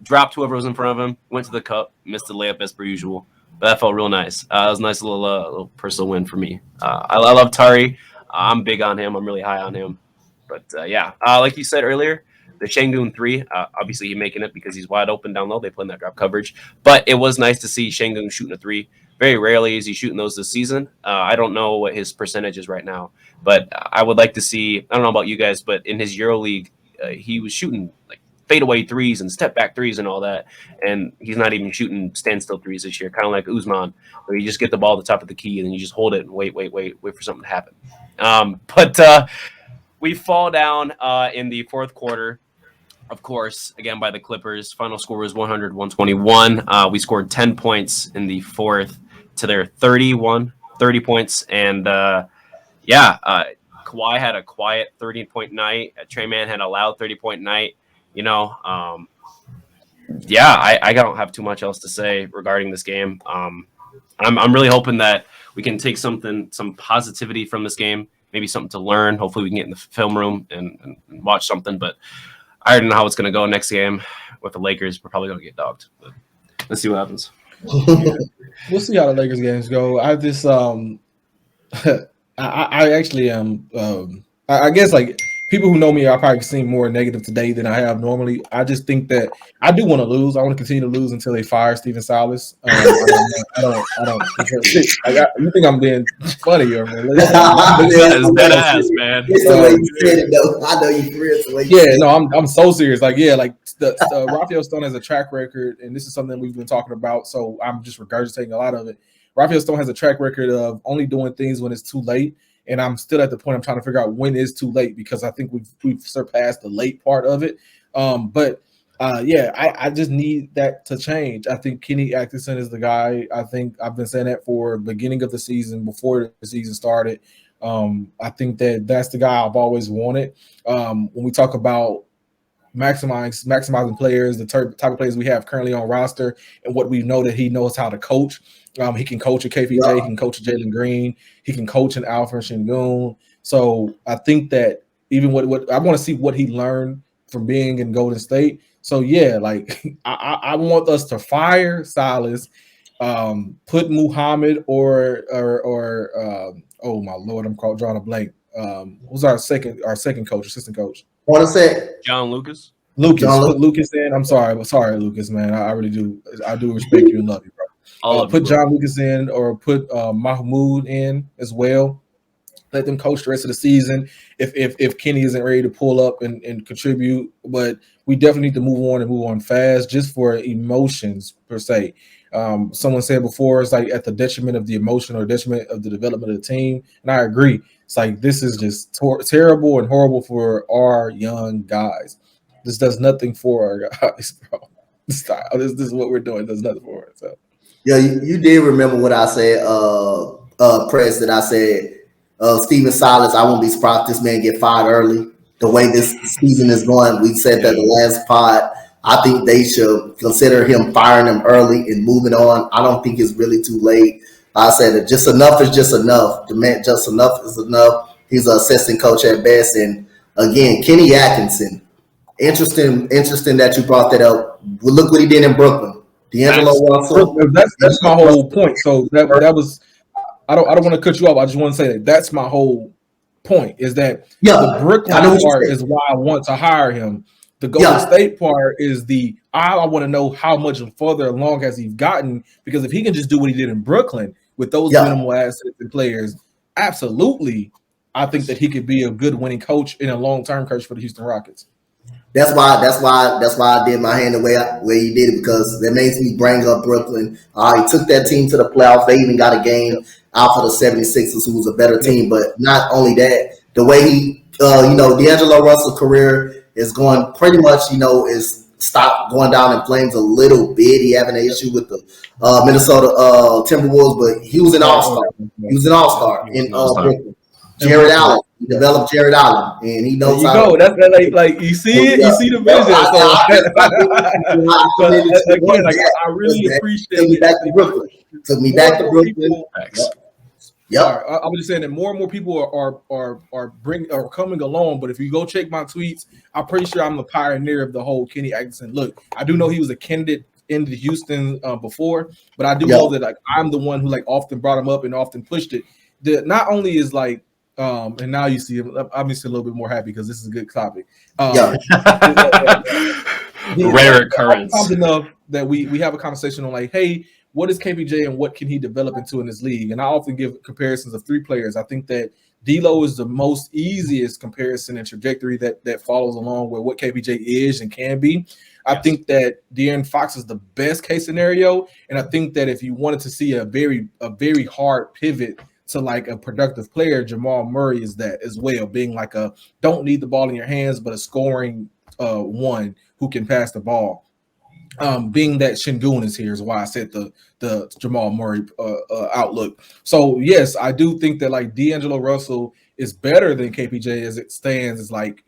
dropped whoever was in front of him, went to the cup, missed the layup as per usual. But that felt real nice. It was a nice little personal win for me. I love Tari. I'm big on him. I'm really high on him. But yeah, like you said earlier, the Şengün 3, obviously he's making it because he's wide open down low. They play in that drop coverage. But it was nice to see Şengün shooting a 3. Very rarely is he shooting those this season. I don't know what his percentage is right now. But I would like to see, I don't know about you guys, but in his EuroLeague, he was shooting like fadeaway 3s and step back 3s and all that. And he's not even shooting standstill 3s this year, kind of like Usman, where you just get the ball at the top of the key and then you just hold it and wait for something to happen. But we fall down in the fourth quarter, of course, again by the Clippers. Final score was 100-121. We scored 10 points in the fourth to their 30 points. And Kawhi had a quiet 30-point night. Trey Mann had a loud 30-point night. You know, I don't have too much else to say regarding this game. I'm really hoping that we can take some positivity from this game, maybe something to learn. Hopefully we can get in the film room and watch something, but I don't know how it's going to go next game with the Lakers. We're probably going to get dogged, but let's see what happens. We'll see how the Lakers games go. I just, I actually am, I guess like people who know me, I probably seem more negative today than I have normally. I just think that I do want to lose. I want to continue to lose until they fire Stephen Silas. I don't. You think I'm being funny or man? It's dead ass, man. It's the way you said it, though. I know you for real. Yeah, no, I'm so serious. Like, yeah, like the Rafael Stone has a track record, and this is something we've been talking about. So I'm just regurgitating a lot of it. Rafael Stone has a track record of only doing things when it's too late. And I'm still at the point I'm trying to figure out when is too late because I think we've surpassed the late part of it. I just need that to change. I think Kenny Atkinson is the guy. I think I've been saying that for the beginning of the season, before the season started. I think that's the guy I've always wanted. When we talk about maximizing players, the type of players we have currently on roster, and what we know that he knows how to coach. He can coach a KPJ, he can coach a Jalen Green, he can coach an Alfred Şengün. So I think that even what I want to see what he learned from being in Golden State. So yeah, like I want us to fire Silas, put Muhammad or oh my Lord, I'm drawing a blank. Who's our second coach, assistant coach? I want to say John Lucas. Put Lucas in. I'm sorry, Lucas, man. I really do. I do respect you and love you, bro. Put John Lucas in, or put Mahmoud in as well. Let them coach the rest of the season. If Kenny isn't ready to pull up and contribute, but we definitely need to move on fast, just for emotions per se. Someone said before, it's like at the detriment of the emotion or detriment of the development of the team, and I agree. It's like this is just terrible and horrible for our young guys. This does nothing for our guys, bro. This is what we're doing. It does nothing for it. So. Yeah, you did remember what I said, Press, that I said, Stephen Silas, I won't be surprised if this man get fired early. The way this season is going, we said that the last pod, I think they should consider him firing him early and moving on. I don't think it's really too late. I said that just enough is just enough. The man, just enough is enough. He's an assistant coach at best. And again, Kenny Atkinson, interesting that you brought that up. Well, look what he did in Brooklyn. D'Angelo Russell. That's my whole point. So that was. I don't want to cut you off. I just want to say that's my whole point is that Yeah, the Brooklyn I know what you part said. is why I want to hire him. The Golden State part is I want to know how much further along has he gotten, because if he can just do what he did in Brooklyn with those minimal assets and players, absolutely, I think that he could be a good winning coach and a long-term coach for the Houston Rockets. That's why I did my hand the way you did it, because that makes me bring up Brooklyn. He took that team to the playoffs. They even got a game out for the 76ers, who was a better team. But not only that, the way he, D'Angelo Russell's career is going pretty much, is stopped going down in flames a little bit. He having an issue with the Minnesota Timberwolves, but he was an all-star. He was an all-star in Brooklyn. Jared Allen. He developed Jared Allen, and he knows how. There you go. That's like you see it. You see the vision. Again, like I really appreciate it. Took me back to Brooklyn. Took me back to Brooklyn. Yep. I was just saying that more and more people are coming along. But if you go check my tweets, I'm pretty sure I'm the pioneer of the whole Kenny Atkinson look. I do know he was a candidate in the Houston before, but I do know that like I'm the one who like often brought him up and often pushed it. Not only is like and now you see him, obviously a little bit more happy because this is a good topic. Rare occurrence. Enough that we have a conversation on like, hey, what is KPJ and what can he develop into in this league? And I often give comparisons of 3 players. I think that D'Lo is the most easiest comparison and trajectory that follows along with what KPJ is and can be. I think that De'Aaron Fox is the best case scenario, and I think that if you wanted to see a very hard pivot to like a productive player, Jamal Murray is that as well, being like a don't need the ball in your hands, but a scoring one who can pass the ball. Being that Şengün is here is why I said the Jamal Murray outlook. So yes, I do think that like D'Angelo Russell is better than KPJ as it stands. It's like,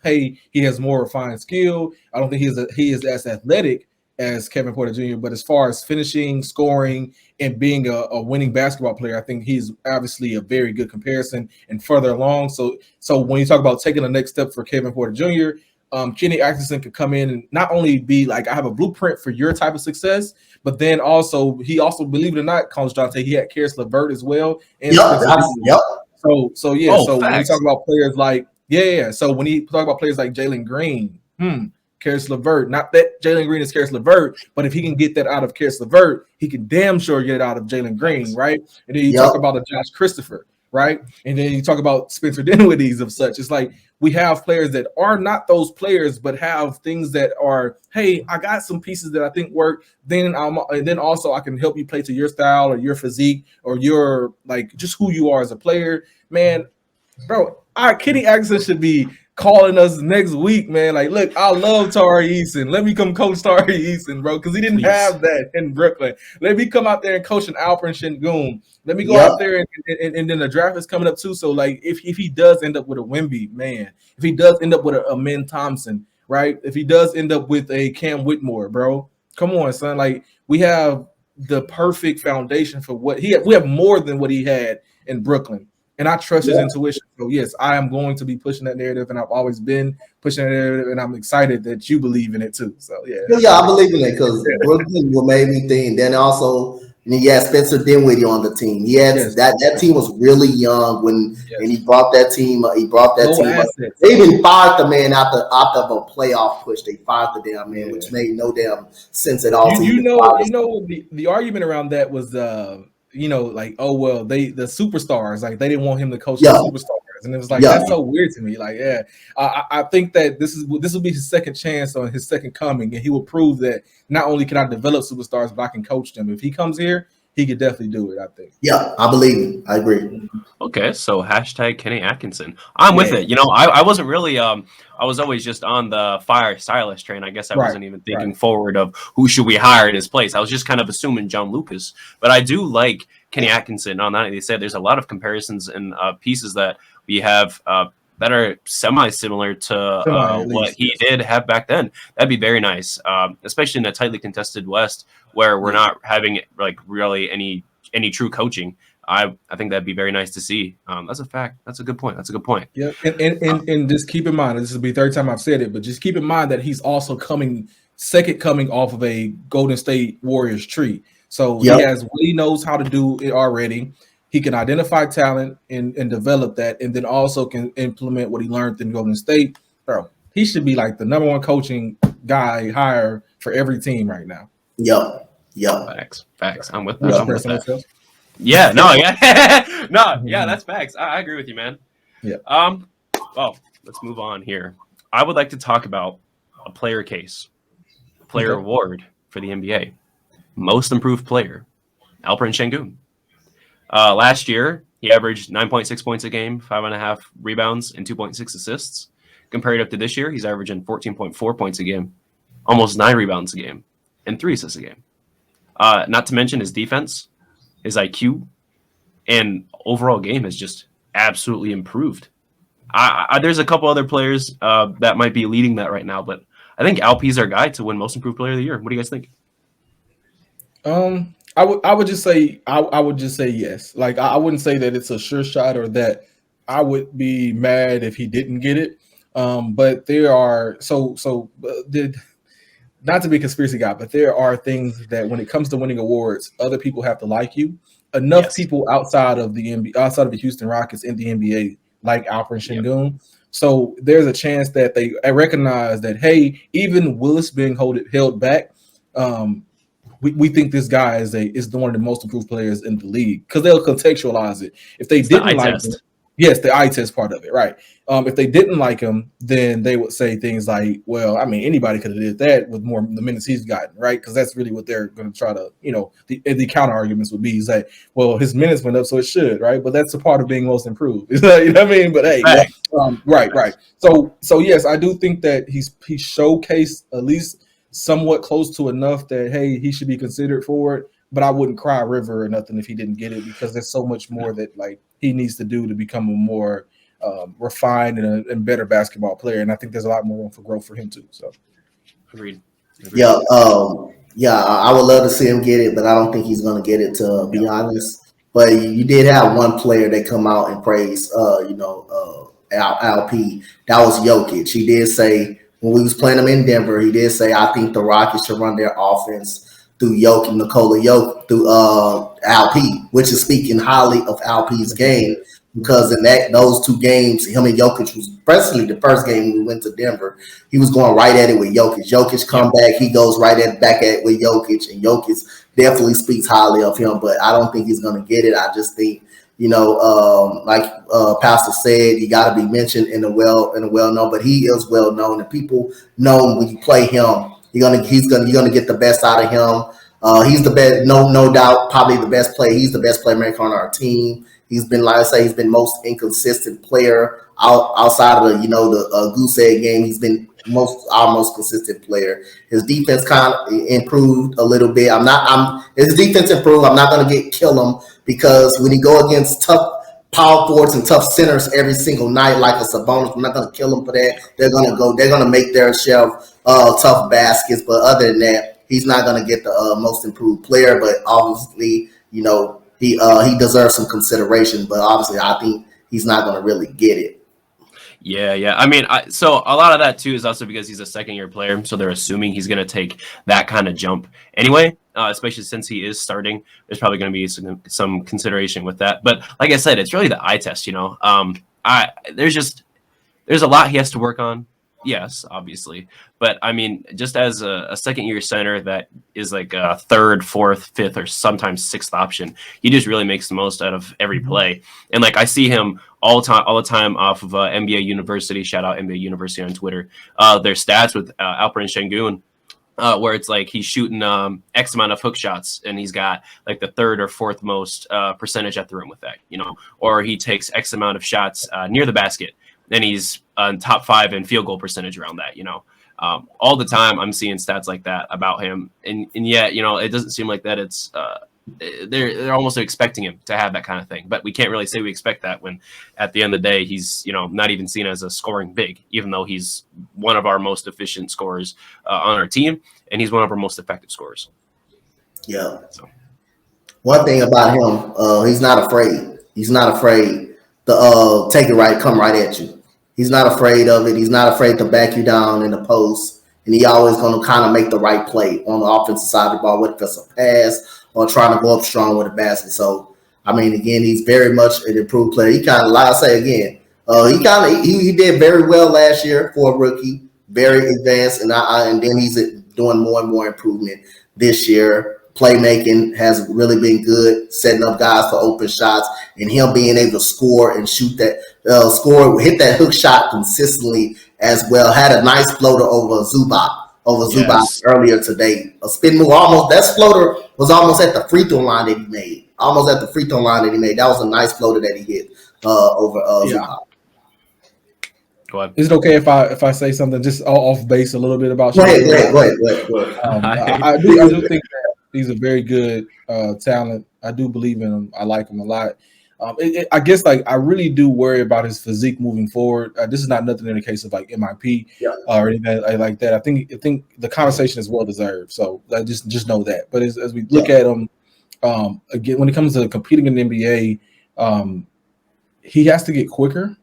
hey, he has more refined skill. I don't think he is as athletic as Kevin Porter Jr., but as far as finishing, scoring, and being a winning basketball player, I think he's obviously a very good comparison and further along. So when you talk about taking the next step for Kevin Porter Jr., Kenny Atkinson could come in and not only be like, I have a blueprint for your type of success, but then he also, believe it or not, Coach Dante, he had Karis LeVert as well. And So when you talk about players like, so when you talk about players like Jalen Green, Karis LeVert, not that Jalen Green is Karis LeVert, but if he can get that out of Karis LeVert, he can damn sure get it out of Jalen Green, right? And then you talk about a Josh Christopher, right? And then you talk about Spencer Dinwiddie's of such. It's like we have players that are not those players, but have things that are, hey, I got some pieces that I think work. And then also I can help you play to your style or your physique or your like just who you are as a player, man. Bro, Kenny Atkinson should be calling us next week, man. Like, look, I love Tari Eason. Let me come coach Tari Eason, bro, because he didn't have that in Brooklyn. Let me come out there and coach an Alperen Şengün. Let me go out there and then the draft is coming up too. So, like, if he does end up with a Wemby, man, if he does end up with a Min Thompson, right? If he does end up with a Cam Whitmore, bro, come on, son. Like, we have the perfect foundation for what we have more than what he had in Brooklyn. And I trust his intuition. So, yes, I am going to be pushing that narrative, and I've always been pushing that narrative, and I'm excited that you believe in it too. So, I believe in it because Brooklyn will make me think. Then also, Spencer Dinwiddie on the team. That team was really young and he brought that team. He brought that team up. They even fired the man after of a playoff push. They fired the damn man, which made no damn sense at all. The argument around that was like, oh well, the superstars, like they didn't want him to coach the superstars, and it was like that's so weird to me. Like, I think that this will be his second chance on his second coming, and he will prove that not only can I develop superstars, but I can coach them. If he comes here, he could definitely do it, I think. Yeah, I believe it. I agree. Okay, so hashtag Kenny Atkinson. I'm with it. I wasn't really I was always just on the fire stylist train. I guess I wasn't even thinking forward of who should we hire in his place. I was just kind of assuming John Lucas. But I do like Kenny Atkinson. On that, they said there's a lot of comparisons and pieces that we have that are semi-similar to what he did have back then. That'd be very nice, especially in a tightly contested West where we're not having like really any true coaching. I think that'd be very nice to see. That's a fact. That's a good point. Yeah, and just keep in mind, this will be the third time I've said it, but just keep in mind that he's also coming off of a Golden State Warriors tree. So he knows how to do it already. he can identify talent and develop that, and then also can implement what he learned in Golden State. Bro, he should be like the number one coaching guy hire for every team right now. Yep. Facts. I'm with that. I'm with that. Else? Yeah, no, yeah, no, yeah, that's facts. I agree with you, man. Yeah. Well, let's move on here. I would like to talk about a player case, player award for the NBA, most improved player, Alperen Şengün. Last year, he averaged 9.6 points a game, 5.5 rebounds, and 2.6 assists. Compared up to this year, he's averaging 14.4 points a game, almost 9 rebounds a game, and 3 assists a game. Not to mention his defense, his IQ, and overall game has just absolutely improved. There's a couple other players that might be leading that right now, but I think Alp's our guy to win most improved player of the year. What do you guys think? I would just say yes. Like I wouldn't say that it's a sure shot or that I would be mad if he didn't get it. But there are not to be a conspiracy guy, but there are things that when it comes to winning awards, other people have to like you. Enough people outside of the NBA, outside of the Houston Rockets in the NBA, like Alperen Şengün. Yep. So there's a chance that they recognize that, hey, even Willis being held back, we think this guy is one of the most improved players in the league because they'll contextualize it. If they didn't like him, yes, the eye test part of it, right? If they didn't like him, then they would say things like, "Well, I mean, anybody could have did that with more the minutes he's gotten, right?" Because that's really what they're going to try to, the counter arguments would be, is like, "Well, his minutes went up, so it should, right?" But that's a part of being most improved, you know what I mean? But hey, right. So yes, I do think that he showcased at least somewhat close to enough that hey, he should be considered for it. But I wouldn't cry a river or nothing if he didn't get it because there's so much more that like he needs to do to become a more refined and better basketball player. And I think there's a lot more room for growth for him too. So, agreed. Yeah, I would love to see him get it, but I don't think he's going to get it, to be honest. But you did have one player that come out and praise, LP. That was Jokic. He did say when we was playing him in Denver, he did say, I think the Rockets should run their offense through Jokic, Nikola Jokic, through LP, which is speaking highly of LP's game, because in those 2 games, him and Jokic was, especially the first game we went to Denver, he was going right at it with Jokic. Jokic come back, he goes back at it with Jokic, and Jokic definitely speaks highly of him, but I don't think he's going to get it. I just think, like Pastor said, you got to be mentioned in the well-known, but he is well-known, and people know when you play him, you're gonna get the best out of him. He's the best, no doubt, probably the best player. He's the best playmaker on our team. He's been, like I say, he's been most inconsistent player outside of the goose egg game. He's been our most consistent player. His defense kind of improved a little bit. His defense improved. I'm not gonna kill him because when you go against tough power forwards and tough centers every single night, like a Sabonis, I'm not gonna kill him for that. They're gonna make their shelf tough baskets, but other than that, he's not going to get the most improved player. But obviously, he deserves some consideration. But obviously, I think he's not going to really get it. Yeah. I mean, so a lot of that too is also because he's a second-year player, so they're assuming he's going to take that kind of jump anyway. Especially since he is starting, there's probably going to be some consideration with that. But like I said, it's really the eye test. There's a lot he has to work on. Yes, obviously. But I mean, just as a second-year center that is like a 3rd, 4th, 5th, or sometimes 6th option, he just really makes the most out of every play. And like I see him all the time off of NBA University. Shout out NBA University on Twitter. Their stats with Alperen Şengün, where it's like he's shooting X amount of hook shots, and he's got like the 3rd or 4th most percentage at the rim with that, or he takes X amount of shots near the basket. And he's top 5 in field goal percentage around that, all the time I'm seeing stats like that about him. And yet, it doesn't seem like that it's they're almost expecting him to have that kind of thing. But we can't really say we expect that when at the end of the day, he's, not even seen as a scoring big, even though he's one of our most efficient scorers on our team. And he's one of our most effective scorers. Yeah. So one thing about him, he's not afraid. He's not afraid to take it right, come right at you. He's not afraid of it. He's not afraid to back you down in the post. And he always going to kind of make the right play on the offensive side of the ball, whether it's a pass or trying to go up strong with a basket. So I mean, again, he's very much an improved player. He kind of, like I say again, he did very well last year for a rookie, very advanced, and then he's doing more and more improvement this year. Playmaking has really been good, setting up guys for open shots, and him being able to score and shoot that, hit that hook shot consistently as well. Had a nice floater over Zubac earlier today. A spin move, almost that floater was almost at the free throw line that he made. That was a nice floater that he hit over Zubac. Go ahead. Is it okay if I say something just off base a little bit about? Go ahead. I do think that he's a very good talent. I do believe in him. I like him a lot. I guess like I really do worry about his physique moving forward. This is not nothing in the case of like MIP or anything like that. I think the conversation is well deserved. So I just know that. But as we look at him again, when it comes to competing in the NBA, he has to get quicker.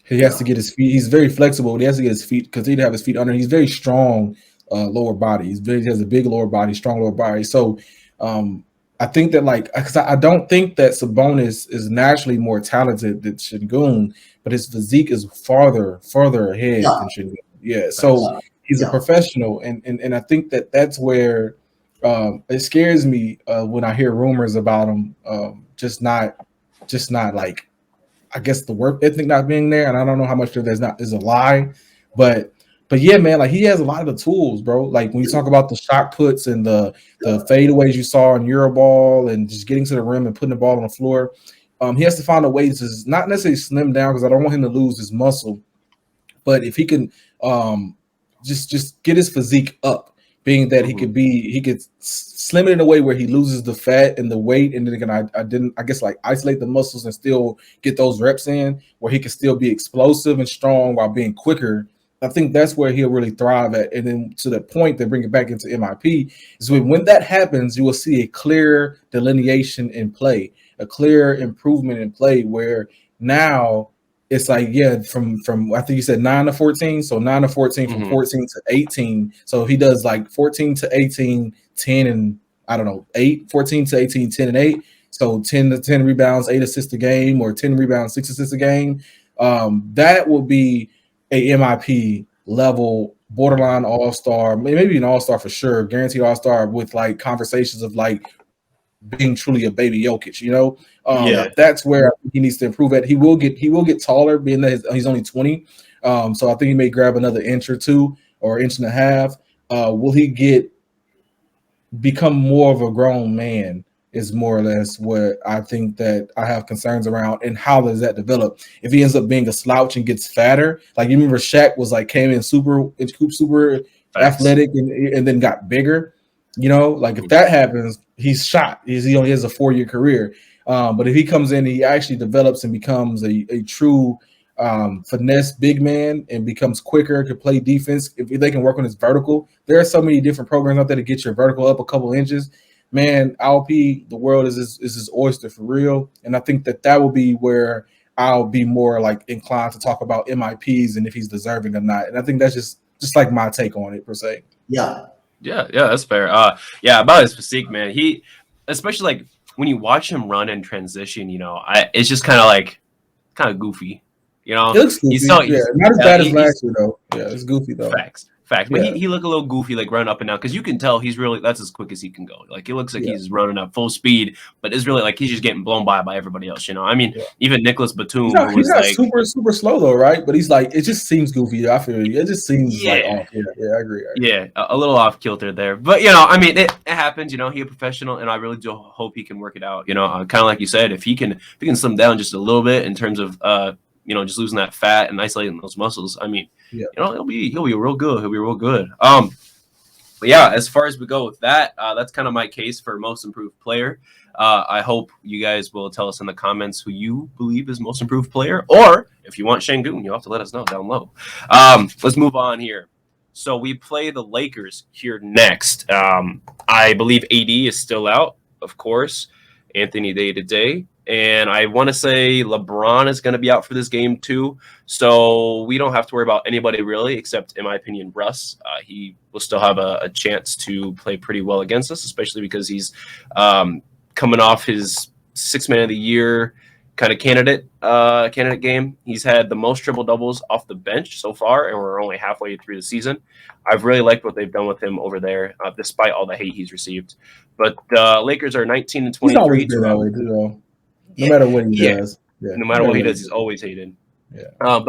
He has to get his feet. He's very flexible, but he has to get his feet because he'd have his feet under. He's very strong lower body. He has a big lower body, strong lower body. So I think that because I don't think that Sabonis is naturally more talented than Şengün, but his physique is farther ahead than Şengün. Yeah, so he's a professional, and I think that that's where it scares me when I hear rumors about him just not like, I guess, the work ethic not being there, and I don't know how much of that is a lie, but yeah, man, like he has a lot of the tools, bro. Like when you talk about the shot puts and the fadeaways you saw in Euroball and just getting to the rim and putting the ball on the floor, he has to find a way to not necessarily slim down because I don't want him to lose his muscle, but if he can just get his physique up, being that he could slim it in a way where he loses the fat and the weight, and then I guess isolate the muscles and still get those reps in where he can still be explosive and strong while being quicker. I think that's where he'll really thrive at. And then to the point that bring it back into MIP is when that happens, you will see a clear delineation in play, a clear improvement in play where now it's like, from I think you said 9 to 14. So 9 to 14 from 14 to 18. So he does like 14 to 18, 10 and 8, 14 to 18, 10 and 8. So 10 to 10 rebounds, 8 assists a game, or 10 rebounds, 6 assists a game. That will be a MIP level borderline all-star, maybe an all-star for sure, guaranteed all-star with like conversations of like being truly a baby Jokic, That's where he needs to improve at. He will get taller, being that he's only 20. So I think he may grab another inch or two or inch and a half. Will he become more of a grown man is more or less what I think that I have concerns around. And how does that develop? If he ends up being a slouch and gets fatter, like you remember Shaq was like came in super athletic and then got bigger, like if that happens, he's shot. He only has a 4-year career. But if he comes in, he actually develops and becomes a true finesse big man and becomes quicker, can play defense. If they can work on his vertical, there are so many different programs out there to get your vertical up a couple inches. Man, LP, the world is his oyster for real. And I think that will be where I'll be more like inclined to talk about MIPs and if he's deserving or not. And I think that's just like my take on it per se. Yeah, that's fair. About his physique, man. He, especially like when you watch him run and transition, it's just kind of goofy. It looks goofy. Not as bad as last year though. Yeah, it's goofy though. Facts. But he looked a little goofy, like running up and down, because you can tell that's as quick as he can go. Like it looks like he's running at full speed, but it's really like he's just getting blown by everybody else. I mean, even Nicholas Batum, he's not super slow though, right? But he's like, it just seems goofy. I feel it just seems like off. Yeah, I agree. Yeah, a little off kilter there, but I mean, it happens. He's a professional, and I really do hope he can work it out. Kind of like you said, if he can slim down just a little bit in terms of just losing that fat and isolating those muscles. I mean, he'll be real good. He'll be real good. But yeah, as far as we go with that, that's kind of my case for most improved player. I hope you guys will tell us in the comments who you believe is most improved player, or if you want Şengün, you'll have to let us know down low. Let's move on here. So we play the Lakers here next. I believe AD is still out, of course. Anthony day-to-day. And I want to say LeBron is going to be out for this game too. So we don't have to worry about anybody really, except, in my opinion, Russ. He will still have a chance to play pretty well against us, especially because he's coming off his Six Man of the Year kind of candidate game. He's had the most triple doubles off the bench so far, and we're only halfway through the season. I've really liked what they've done with him over there, despite all the hate he's received. But Lakers are 19 and 23. He's always been that way too, though. No matter what he does. Yeah. No matter what he does, he's always hated. Yeah. But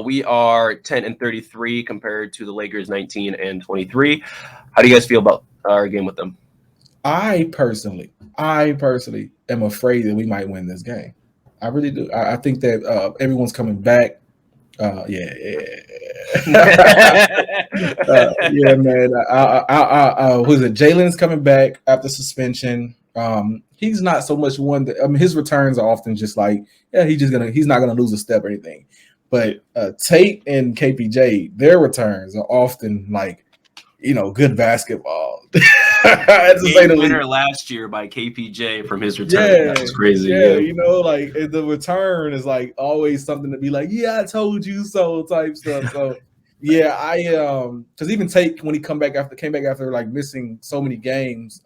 we are 10 and 33 compared to the Lakers 19 and 23. How do you guys feel about our game with them? I personally am afraid that we might win this game. I really do. I think that everyone's coming back. Yeah, man. Who's it? Jalen's coming back after suspension. He's not so much one that, I mean, his returns are often just like, yeah, he's not gonna lose a step or anything. But Tate and KPJ, their returns are often like, good basketball. Game winner last year by KPJ from his return. That was crazy. Yeah, like the return is like always something to be like, yeah, I told you so type stuff. So yeah, because even Tate, when he came back after like missing so many games,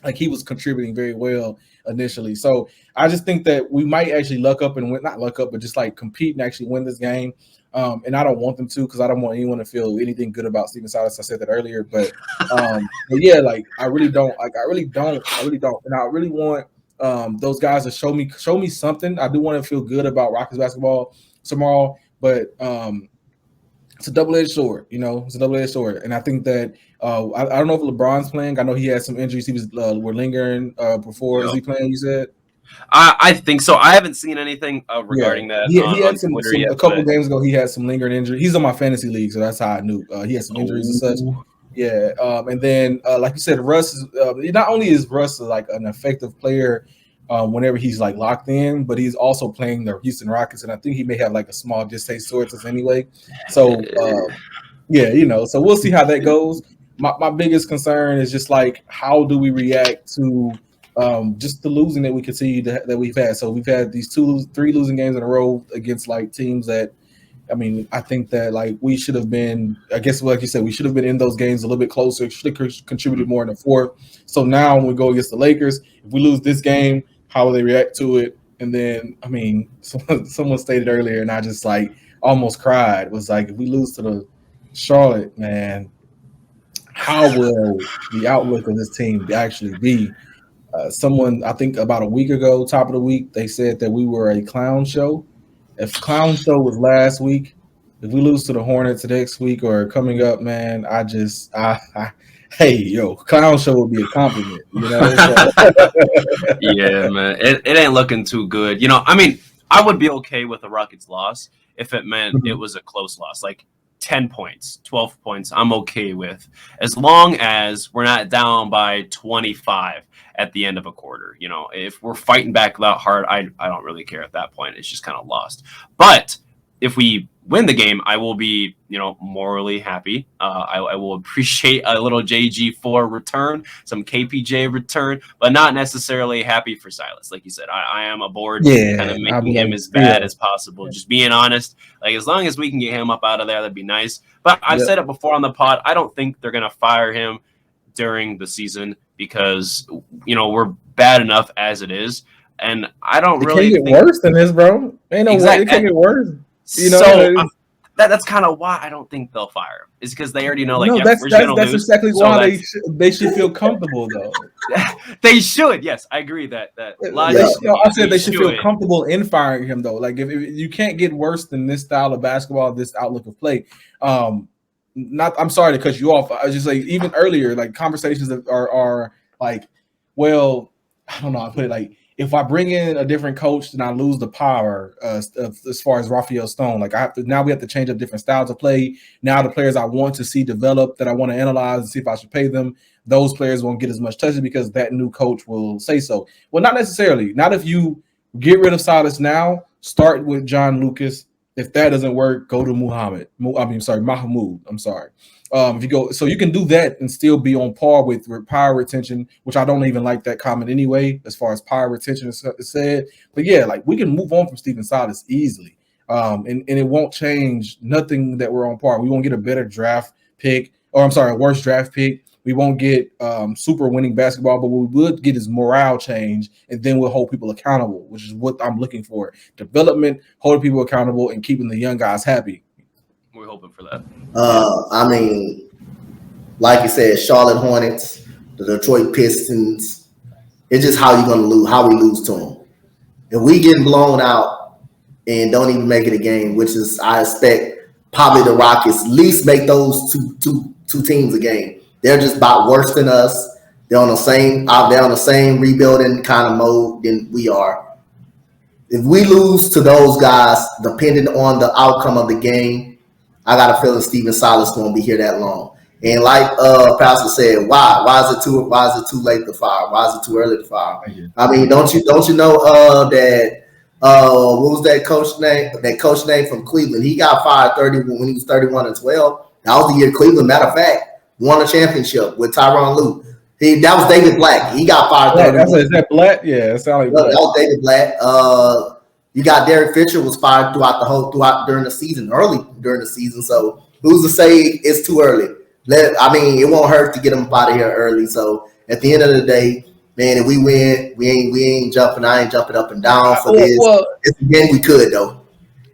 like he was contributing very well initially. So I just think that we might actually luck up and win, not luck up, but just like compete and actually win this game. And I don't want them to, because I don't want anyone to feel anything good about Stephen Silas. I said that earlier, but yeah, like I really don't, and I really want those guys to show me something. I do want to feel good about Rockets basketball tomorrow, but it's a double-edged sword. It's a double-edged sword, and I think that I don't know if LeBron's playing. I know he had some injuries. He was were lingering before. Is he playing? You said. I think so. I haven't seen anything regarding that. He had some a couple games ago. He had some lingering injury. He's on my fantasy league, so that's how I knew he had some injuries and such. Yeah, and then like you said, Russ is not only is Russ like an effective player whenever he's like locked in, but he's also playing the Houston Rockets, and I think he may have like a small distaste towards us anyway. So yeah, so we'll see how that goes. My biggest concern is just like, how do we react to just the losing that we continue that we've had. So we've had these 3 losing games in a row against like teams that, I mean, I think that like we should have been, I guess like you said, we should have been in those games a little bit closer, should have contributed more in the fourth. So now when we go against the Lakers, if we lose this game, how will they react to it? And then, I mean, someone stated earlier, and I just like almost cried, was like, if we lose to the Charlotte, man, how will the outlook of this team actually be? Someone, I think about a week ago, top of the week, they said that we were a clown show. If clown show was last week, if we lose to the Hornets next week or coming up, man, hey, yo, clown show would be a compliment, Yeah, man, it ain't looking too good. I mean, I would be okay with the Rockets loss if it meant it was a close loss, like 10 points, 12 points, I'm okay with, as long as we're not down by 25 at the end of a quarter. If we're fighting back that hard, I don't really care at that point. It's just kind of lost. But if we win the game, I will be, morally happy. I will appreciate a little JG4 return, some KPJ return, but not necessarily happy for Silas. Like you said, I am aboard kind of making him as bad as possible. Just being honest, like as long as we can get him up out of there, that'd be nice. But I've said it before on the pod, I don't think they're going to fire him during the season because, we're bad enough as it is. And I don't really think worse than this, bro. Ain't no way it can get worse. That's kind of why I don't think they'll fire him. Is because they already know, like, that's exactly why they should feel comfortable, though. They should. Yes, I agree that I said they should feel comfortable in firing him, though. Like, if you can't get worse than this style of basketball, this outlook of play. I'm sorry to cut you off. I was just like, even earlier, like conversations are like, well, I don't know. I put it like, if I bring in a different coach, then I lose the power as far as Raphael Stone. Like we have to change up different styles of play. Now the players I want to see develop, that I want to analyze and see if I should pay them, those players won't get as much touches because that new coach will say so. Well, not necessarily. Not if you get rid of Silas now, start with John Lucas. If that doesn't work, go to Mahmoud. I'm sorry. If you go, so you can do that and still be on par with power retention, which I don't even like that comment anyway, as far as power retention is said. But yeah, like we can move on from Stephen Silas easily, and it won't change nothing that we're on par. We won't get a better draft pick, or I'm sorry, a worse draft pick. We won't get super winning basketball, but what we would get is morale change, and then we'll hold people accountable, which is what I'm looking for. Development, holding people accountable, and keeping the young guys happy. We're hoping for that. I mean, like you said, Charlotte Hornets, the Detroit Pistons. It's just how you're gonna lose, how we lose to them. If we get blown out and don't even make it a game, which is I expect probably the Rockets at least make those two teams a game. They're just about worse than us. They're on the same rebuilding kind of mode than we are. If we lose to those guys, depending on the outcome of the game, I got a feeling Steven Silas won't be here that long. And like Pastor said, why is it too late to fire? Why is it too early to fire? I mean, don't you know that what was that coach name? That coach name from Cleveland. He got fired 30 when he was 31-12. That was the year Cleveland, matter of fact, won a championship with Tyronn Lue. That was David Black. He got fired 30. Is that Black? Yeah, it sounded like Black. That was David Black. You got Derek Fisher was fired during the season, early during the season. So who's to say it's too early? I mean, it won't hurt to get them out of here early. So at the end of the day, man, if we win, we ain't jumping. I ain't jumping up and down for this. Well, again, we could though.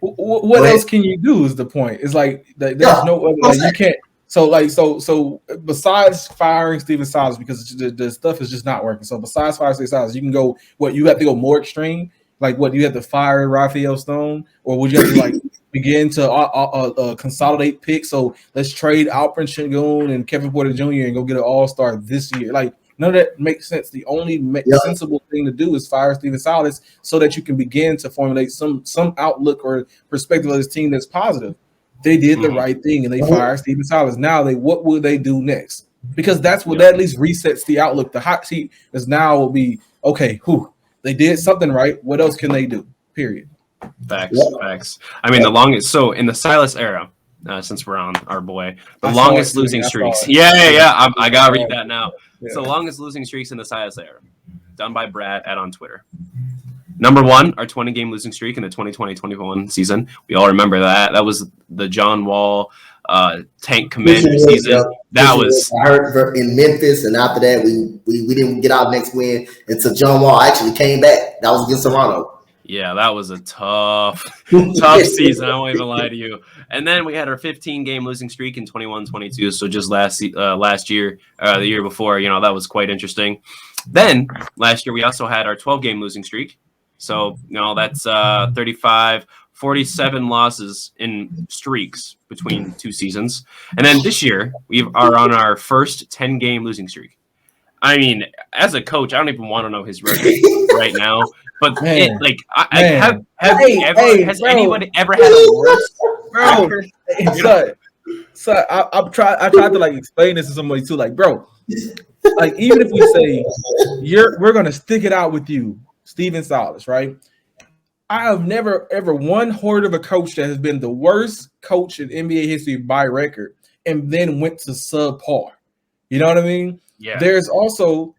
What else can you do? Is the point? It's like there's no other. Like, you can't. So besides firing Steven Silas, because the stuff is just not working. So besides firing Steven Silas, you can go. What you have to go more extreme. Like what you have to fire Raphael Stone, or would you have to like begin to consolidate picks? So let's trade Alperen Sengun and Kevin Porter Jr. and go get an All-Star this year. Like none of that makes sense. The only sensible thing to do is fire Steven Silas so that you can begin to formulate some outlook or perspective of this team that's positive. They did the right thing and they fired Steven Silas. Now what will they do next? Because that's what that at least resets the outlook. The hot seat is now will be okay. They did something right. What else can they do? Period. Facts. I mean, the longest. So in the Silas era, since we're on our boy, the longest losing streaks. Yeah. I gotta read that now. Yeah. So longest losing streaks in the Silas era, done by Brad on Twitter. Number 1, our 20-game losing streak in the 2020-21 season. We all remember that. That was the John Wall tank commander season. That was I heard in Memphis, and after that we didn't get our next win until John Wall actually came back. That was against Toronto. Yeah, that was a tough season. I won't even lie to you. And then we had our 15-game losing streak in 21-22. So just last year, the year before, that was quite interesting. Then last year we also had our 12-game losing streak. So that's 35. 47 losses in streaks between 2 seasons. And then this year, we are on our first 10-game losing streak. I mean, as a coach, I don't even want to know his record right now. But has anybody ever had a worse record? So I tried to like explain this to somebody too. Like, bro, like even if we say we're gonna stick it out with you, Steven Silas, right? I have never ever heard of a coach that has been the worst coach in NBA history by record and then went to subpar. You know what I mean? Yeah. There's also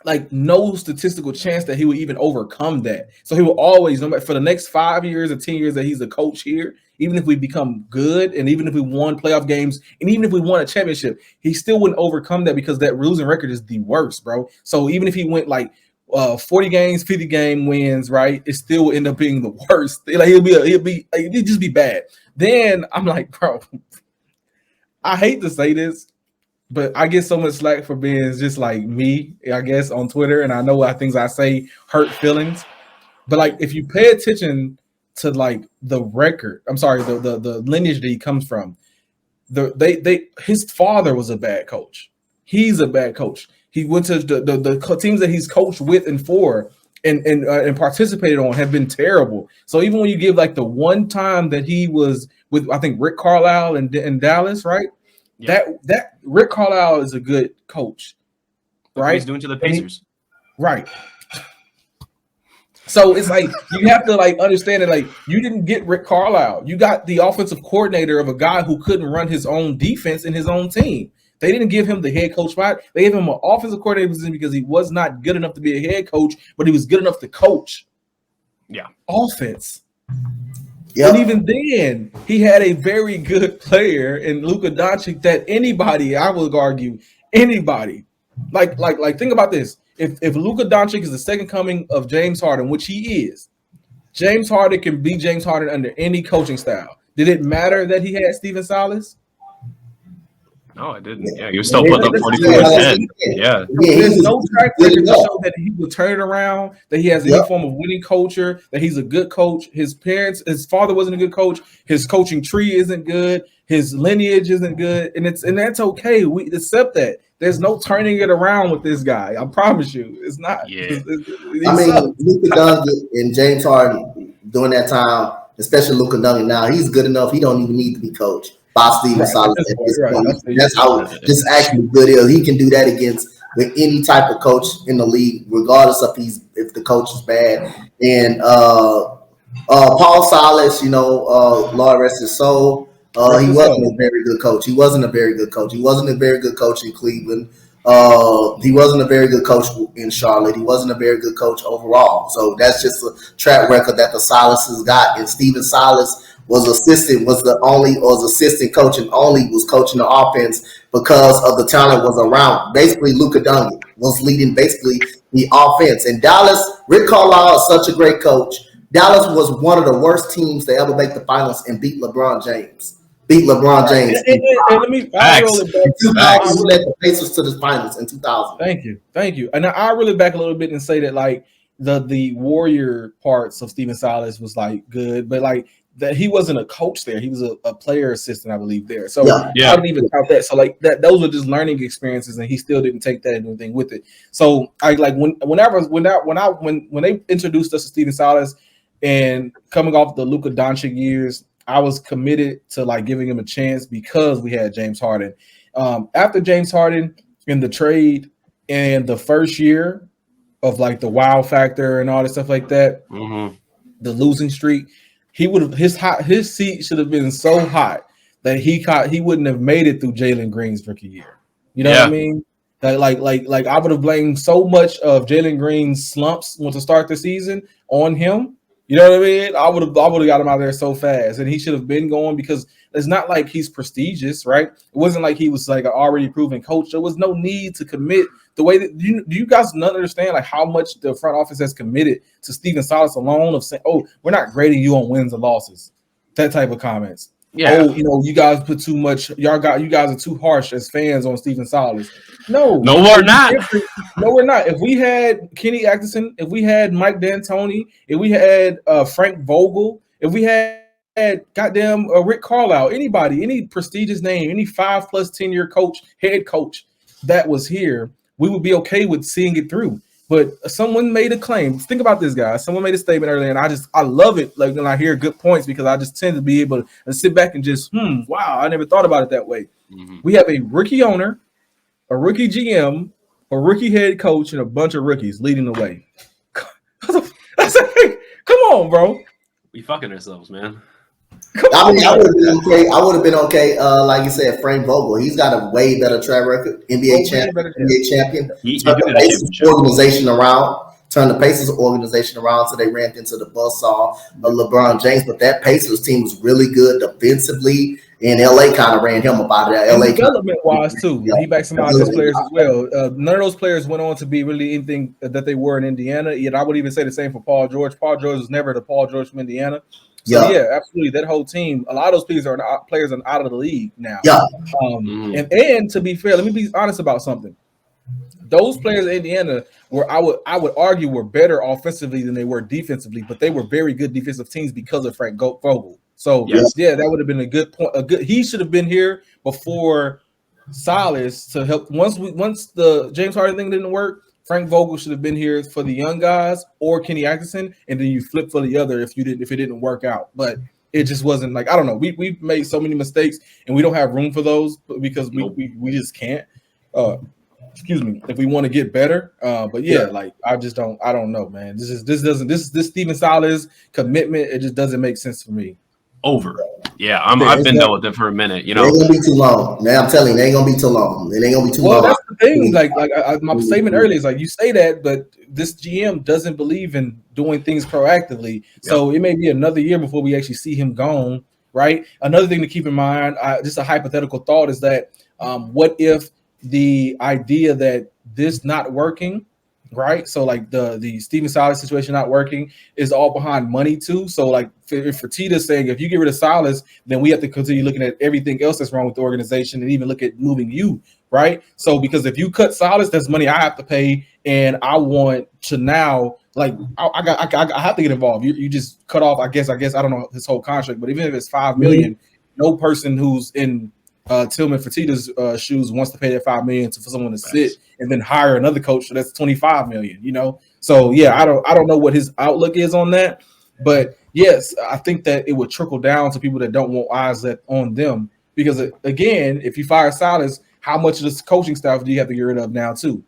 like no statistical chance that he would even overcome that. So he will always, no matter for the next 5 years or 10 years that he's a coach here, even if we become good and even if we won playoff games and even if we won a championship, he still wouldn't overcome that because that losing record is the worst, bro. So even if he went like 40 games, 50 game wins, right? It still will end up being the worst. Like he'll just be bad. Then I'm like, bro, I hate to say this, but I get so much slack for being just like me, I guess, on Twitter, and I know things I say hurt feelings. But like, if you pay attention to like the record, I'm sorry, the lineage that he comes from, his father was a bad coach. He's a bad coach. He went to the teams that he's coached with and for and participated on have been terrible. So even when you give like the one time that he was with, I think Rick Carlisle in Dallas, right? Yeah. That Rick Carlisle is a good coach, right? He's doing to the Pacers, right? So it's like you have to like understand that like you didn't get Rick Carlisle, you got the offensive coordinator of a guy who couldn't run his own defense in his own team. They didn't give him the head coach spot. They gave him an offensive coordinator position because he was not good enough to be a head coach, but he was good enough to coach. Yeah, offense. And even then, he had a very good player in Luka Doncic that anybody, I would argue, anybody, like think about this. If Luka Doncic is the second coming of James Harden, which he is, James Harden can be James Harden under any coaching style. Did it matter that he had Stephen Silas? No, it didn't. Yeah, he was still putting up 42 and 10. Yeah. There's no track record to show that he would turn it around, that he has any form of winning culture, that he's a good coach. His father wasn't a good coach. His coaching tree isn't good. His lineage isn't good. And that's okay. We accept that. There's no turning it around with this guy. I promise you. It's not. Yeah. Luka Doncic and James Harden during that time, especially Luka Doncic now, he's good enough. He don't even need to be coached by Stephen Silas at this point. That's how just actually good is. He can do that against with any type of coach in the league, regardless of if the coach is bad. And Paul Silas, Lord rest his soul. He wasn't a very good coach. He wasn't a very good coach in Cleveland. He wasn't a very good coach in Charlotte. He wasn't a very good coach overall. So that's just a track record that the Silas has got. And Stephen Silas was assistant coach and only was coaching the offense because of the talent was around. Basically, Luka Doncic was leading basically the offense. And Dallas, Rick Carlisle is such a great coach. Dallas was one of the worst teams to ever make the finals and beat LeBron James. And let me roll it back. 2000, led the Pacers to the finals in 2000. Thank you. And I'll roll it back a little bit and say that like the Warrior parts of Stephen Silas was like good, but like that he wasn't a coach there. He was a player assistant, I believe, there. So I didn't even count that. So like that, those were just learning experiences, and he still didn't take that and anything with it. So I like when they introduced us to Stephen Silas and coming off the Luka Doncic years, I was committed to like giving him a chance because we had James Harden. After James Harden in the trade and the first year of like the wow factor and all this stuff like that, the losing streak, his seat should have been so hot that he wouldn't have made it through Jalen Green's rookie year. You know what I mean? Like I would have blamed so much of Jalen Green's slumps to start the season on him. You know what I mean? I would have got him out there so fast, and he should have been going because it's not like he's prestigious, right? It wasn't like he was like an already proven coach. There was no need to commit the way that do you guys not understand like how much the front office has committed to Stephen Silas alone of saying, "Oh, we're not grading you on wins and losses," that type of comments. Yeah. Oh, you guys put too much. You guys are too harsh as fans on Stephen Silas. No, we're not. No, we're not. If we had Kenny Atkinson, if we had Mike D'Antoni, if we had Frank Vogel, if we had goddamn Rick Carlisle, anybody, any prestigious name, any 5+ 10-year head coach that was here, we would be okay with seeing it through. But someone made a claim. Think about this, guys. Someone made a statement earlier, and I love it. Like when I hear good points, because I just tend to be able to sit back and just, wow, I never thought about it that way. We have a rookie owner, a rookie GM, a rookie head coach, and a bunch of rookies leading the way. I said, hey, come on, bro. We fucking ourselves, man. I mean, I would have been okay. Like you said, Frank Vogel. He's got a way better track record. NBA champion. Turned the Pacers organization around, so they ran into the buzzsaw of LeBron James. But that Pacers team was really good defensively, and LA kind of ran him about it. LA development wise too. Yeah. He maximized his players as well. None of those players went on to be really anything that they were in Indiana. Yet I would even say the same for Paul George. Paul George was never the Paul George from Indiana. So yeah, absolutely. That whole team, a lot of those players are out of the league now. Yeah. And to be fair, let me be honest about something. Those players in Indiana were I would argue were better offensively than they were defensively, but they were very good defensive teams because of Frank Vogel. So that would have been a good point. He should have been here before Silas to help. Once the James Harden thing didn't work, Frank Vogel should have been here for the young guys or Kenny Atkinson, and then you flip for the other if it didn't work out. But it just wasn't like, I don't know. We've made so many mistakes, and we don't have room for those because we just can't. Excuse me, if we want to get better. But like I don't know, man. This Stephen Silas commitment, it just doesn't make sense for me. Over. Yeah, I've been done with them for a minute. You know, it ain't gonna be too long. Man, I'm telling you, it ain't gonna be too long. It ain't gonna be too long. That's the thing. Like my statement earlier is like you say that, but this GM doesn't believe in doing things proactively. So it may be another year before we actually see him gone. Right. Another thing to keep in mind, just a hypothetical thought, is that what if the idea that this not working, right? So like the Steven Silas situation not working is all behind money too. So like if Fertitta's saying if you get rid of Silas, then we have to continue looking at everything else that's wrong with the organization and even look at moving you, right? So because if you cut Silas, that's money I have to pay, and I want to now like I have to get involved. You just cut off. I guess I don't know his whole contract, but even if it's $5 million, no person who's in Tillman Fertitta's shoes wants to pay that $5 million for someone to sit and then hire another coach. So that's $25 million. You know, so yeah, I don't know what his outlook is on that, but yes, I think that it would trickle down to people that don't want eyes that on them because again, if you fire Silas, how much of this coaching staff do you have to get rid of now too?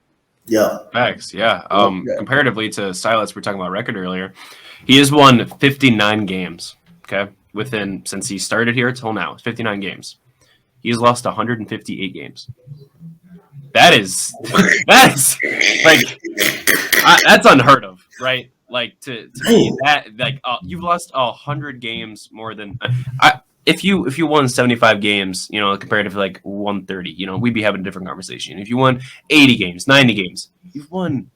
Yeah. Facts. Yeah. Comparatively to Silas, we were talking about record earlier. He has won 59 games. Okay. Since he started here till now, 59 games. He's lost 158 games. That is like that's unheard of, right? Like to me that like you've lost 100 games more than if you won 75 games, you know, compared to like 130, you know, we'd be having a different conversation. If you won 80 games, 90 games, you've won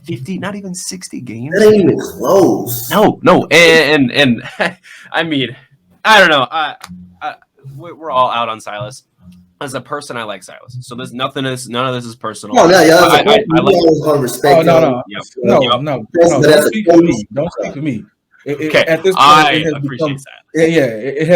50, not even 60 games. That ain't even close. No, and I mean, I don't know. We're all out on Silas. As a person, I like Silas. So there's none of this is personal. No, yeah, I like. Always gonna respect. No. Don't speak for me. Don't speak for me. Okay, at this point, I appreciate that. Yeah, it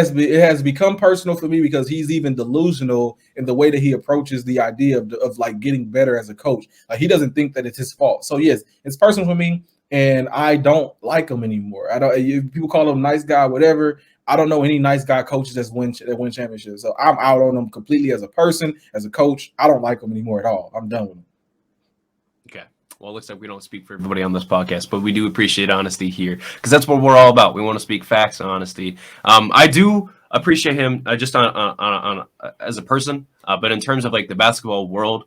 has become personal for me because he's even delusional in the way that he approaches the idea of like getting better as a coach. Like he doesn't think that it's his fault. So yes, it's personal for me, and I don't like him anymore. People call him nice guy, whatever. I don't know any nice guy coaches that win championships. So I'm out on him completely as a person, as a coach. I don't like him anymore at all. I'm done with him. Okay. Well, it looks like we don't speak for everybody on this podcast, but we do appreciate honesty here because that's what we're all about. We want to speak facts and honesty. I do appreciate him just on as a person, but in terms of like the basketball world,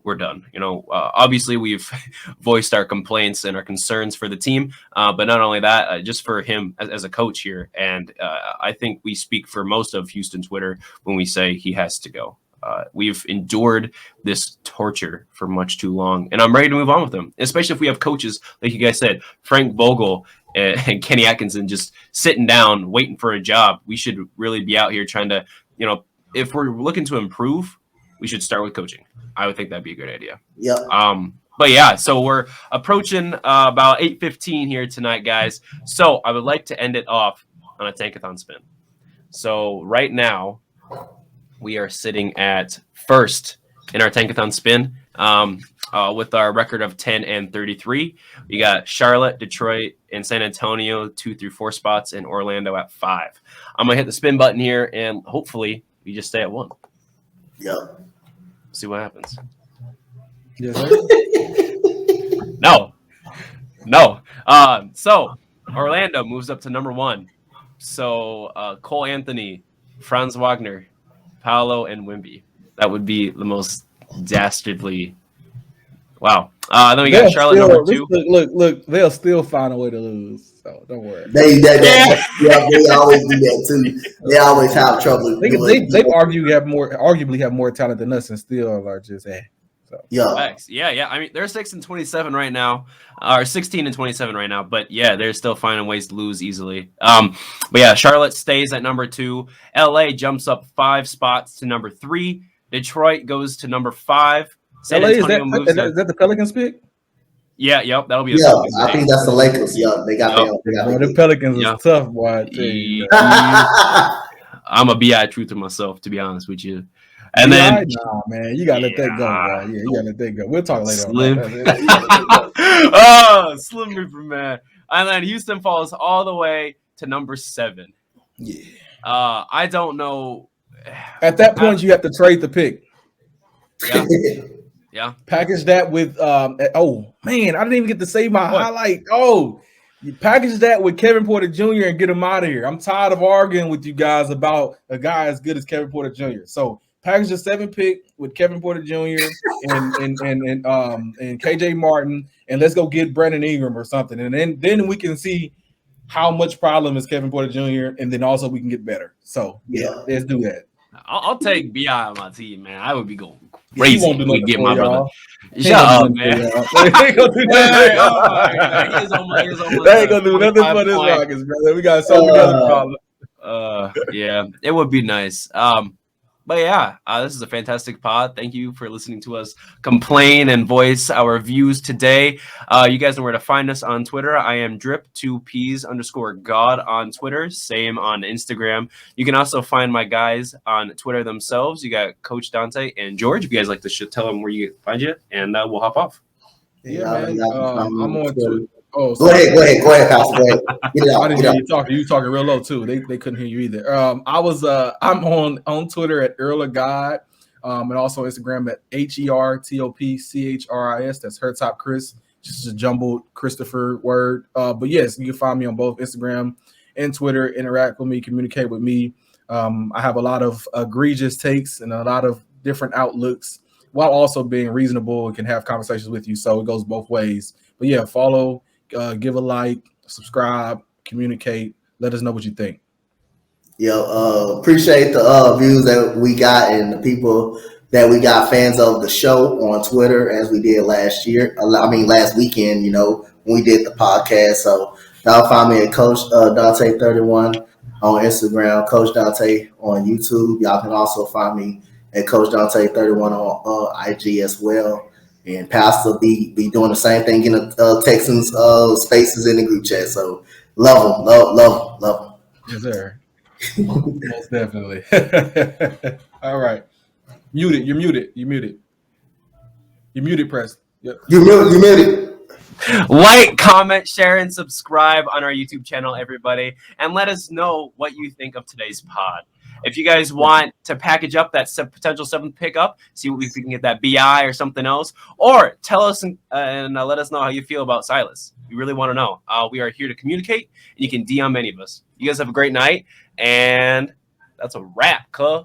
we're done. You know, obviously we've voiced our complaints and our concerns for the team, but not only that, just for him as a coach here. And I think we speak for most of Houston Twitter when we say he has to go. We've endured this torture for much too long, and I'm ready to move on with them, especially if we have coaches, like you guys said, Frank Vogel and Kenny Atkinson just sitting down, waiting for a job. We should really be out here trying to, you know, if we're looking to improve, we should start with coaching. I would think that'd be a good idea. Yeah. But yeah, so we're approaching about 8:15 here tonight, guys. So I would like to end it off on a Tankathon spin. So right now, we are sitting at first in our Tankathon spin with our record of 10-33. We got Charlotte, Detroit, and San Antonio 2 through 4 spots, and Orlando at 5. I'm gonna hit the spin button here, and hopefully we just stay at 1. Yeah. See what happens. Yes, No. So Orlando moves up to number 1. So Cole Anthony, Franz Wagner, Paolo, and Wemby. That would be the most dastardly. Wow. Then we got Charlotte number 2. Look, they'll still find a way to lose. So don't worry. They always do that too. They always have trouble. They arguably have more talent than us, and still are just So. Yeah. I mean, they're 6-27 right now, or 16-27 right now. But yeah, they're still finding ways to lose easily. But yeah, Charlotte stays at number 2. LA jumps up 5 spots to number 3. Detroit goes to number 5. San Antonio moves. Is that the Pelicans pick? Yeah, yep, that'll be. I think that's the Lakers. Yeah, they got the Pelicans is tough, boy. I'm a BI truth to myself, to be honest with you. And then, nah, man, you gotta let that go, bro. Yeah, you gotta let that go. We'll talk later. Slim. Oh, Slim Reaper, man. And then Houston falls all the way to number 7. Yeah. I don't know. At that point, you have to trade the pick. Yeah. Package that with oh man, I didn't even get to say my highlight. Oh, you package that with Kevin Porter Jr. and get him out of here. I'm tired of arguing with you guys about a guy as good as Kevin Porter Jr. So package a 7 pick with Kevin Porter Jr. and KJ Martin, and let's go get Brandon Ingram or something, and then we can see how much problem is Kevin Porter Jr. and then also we can get better. So yeah, let's do that. I'll take BI on my team, man. I would be going crazy. He won't do nothing get for my y'all. brother. Shut up, man. They ain't gonna do nothing. They ain't gonna do nothing for this Rockets, brother. We got so many other problems. Yeah, it would be nice. But yeah, this is a fantastic pod. Thank you for listening to us complain and voice our views today. You guys know where to find us on Twitter. I am drip2ps_God on Twitter. Same on Instagram. You can also find my guys on Twitter themselves. You got Coach Dante and George. If you guys like to tell them where you can find you, and we'll hop off. Yeah, man. I'm on Twitter. Oh, go ahead, Pastor. Go ahead. I didn't hear you talking. You talking real low too. They couldn't hear you either. I'm on Twitter at Earl of God, and also Instagram at HERTOPCHRIS. That's Hertop Chris, just a jumbled Christopher word. But yes, you can find me on both Instagram and Twitter. Interact with me, communicate with me. I have a lot of egregious takes and a lot of different outlooks, while also being reasonable and can have conversations with you. So it goes both ways. But yeah, follow. Give a like, subscribe, communicate, let us know what you think. Appreciate the views that we got and the people that we got fans of the show on Twitter as we did last weekend, when we did the podcast. So y'all find me at Coach Dante31 on Instagram, Coach Dante on YouTube. Y'all can also find me at Coach Dante31 on IG as well. And Pastor be doing the same thing in the Texans spaces in the group chat. So love them. Yes, sir. Most definitely. All right. You're muted. Press. Yep. You muted. Like, comment, share, and subscribe on our YouTube channel, everybody. And let us know what you think of today's pod. If you guys want to package up that potential 7th pickup, see if we can get that BI or something else, or tell us and let us know how you feel about Silas. We really want to know. We are here to communicate, and you can DM any of us. You guys have a great night, and that's a wrap, cuh.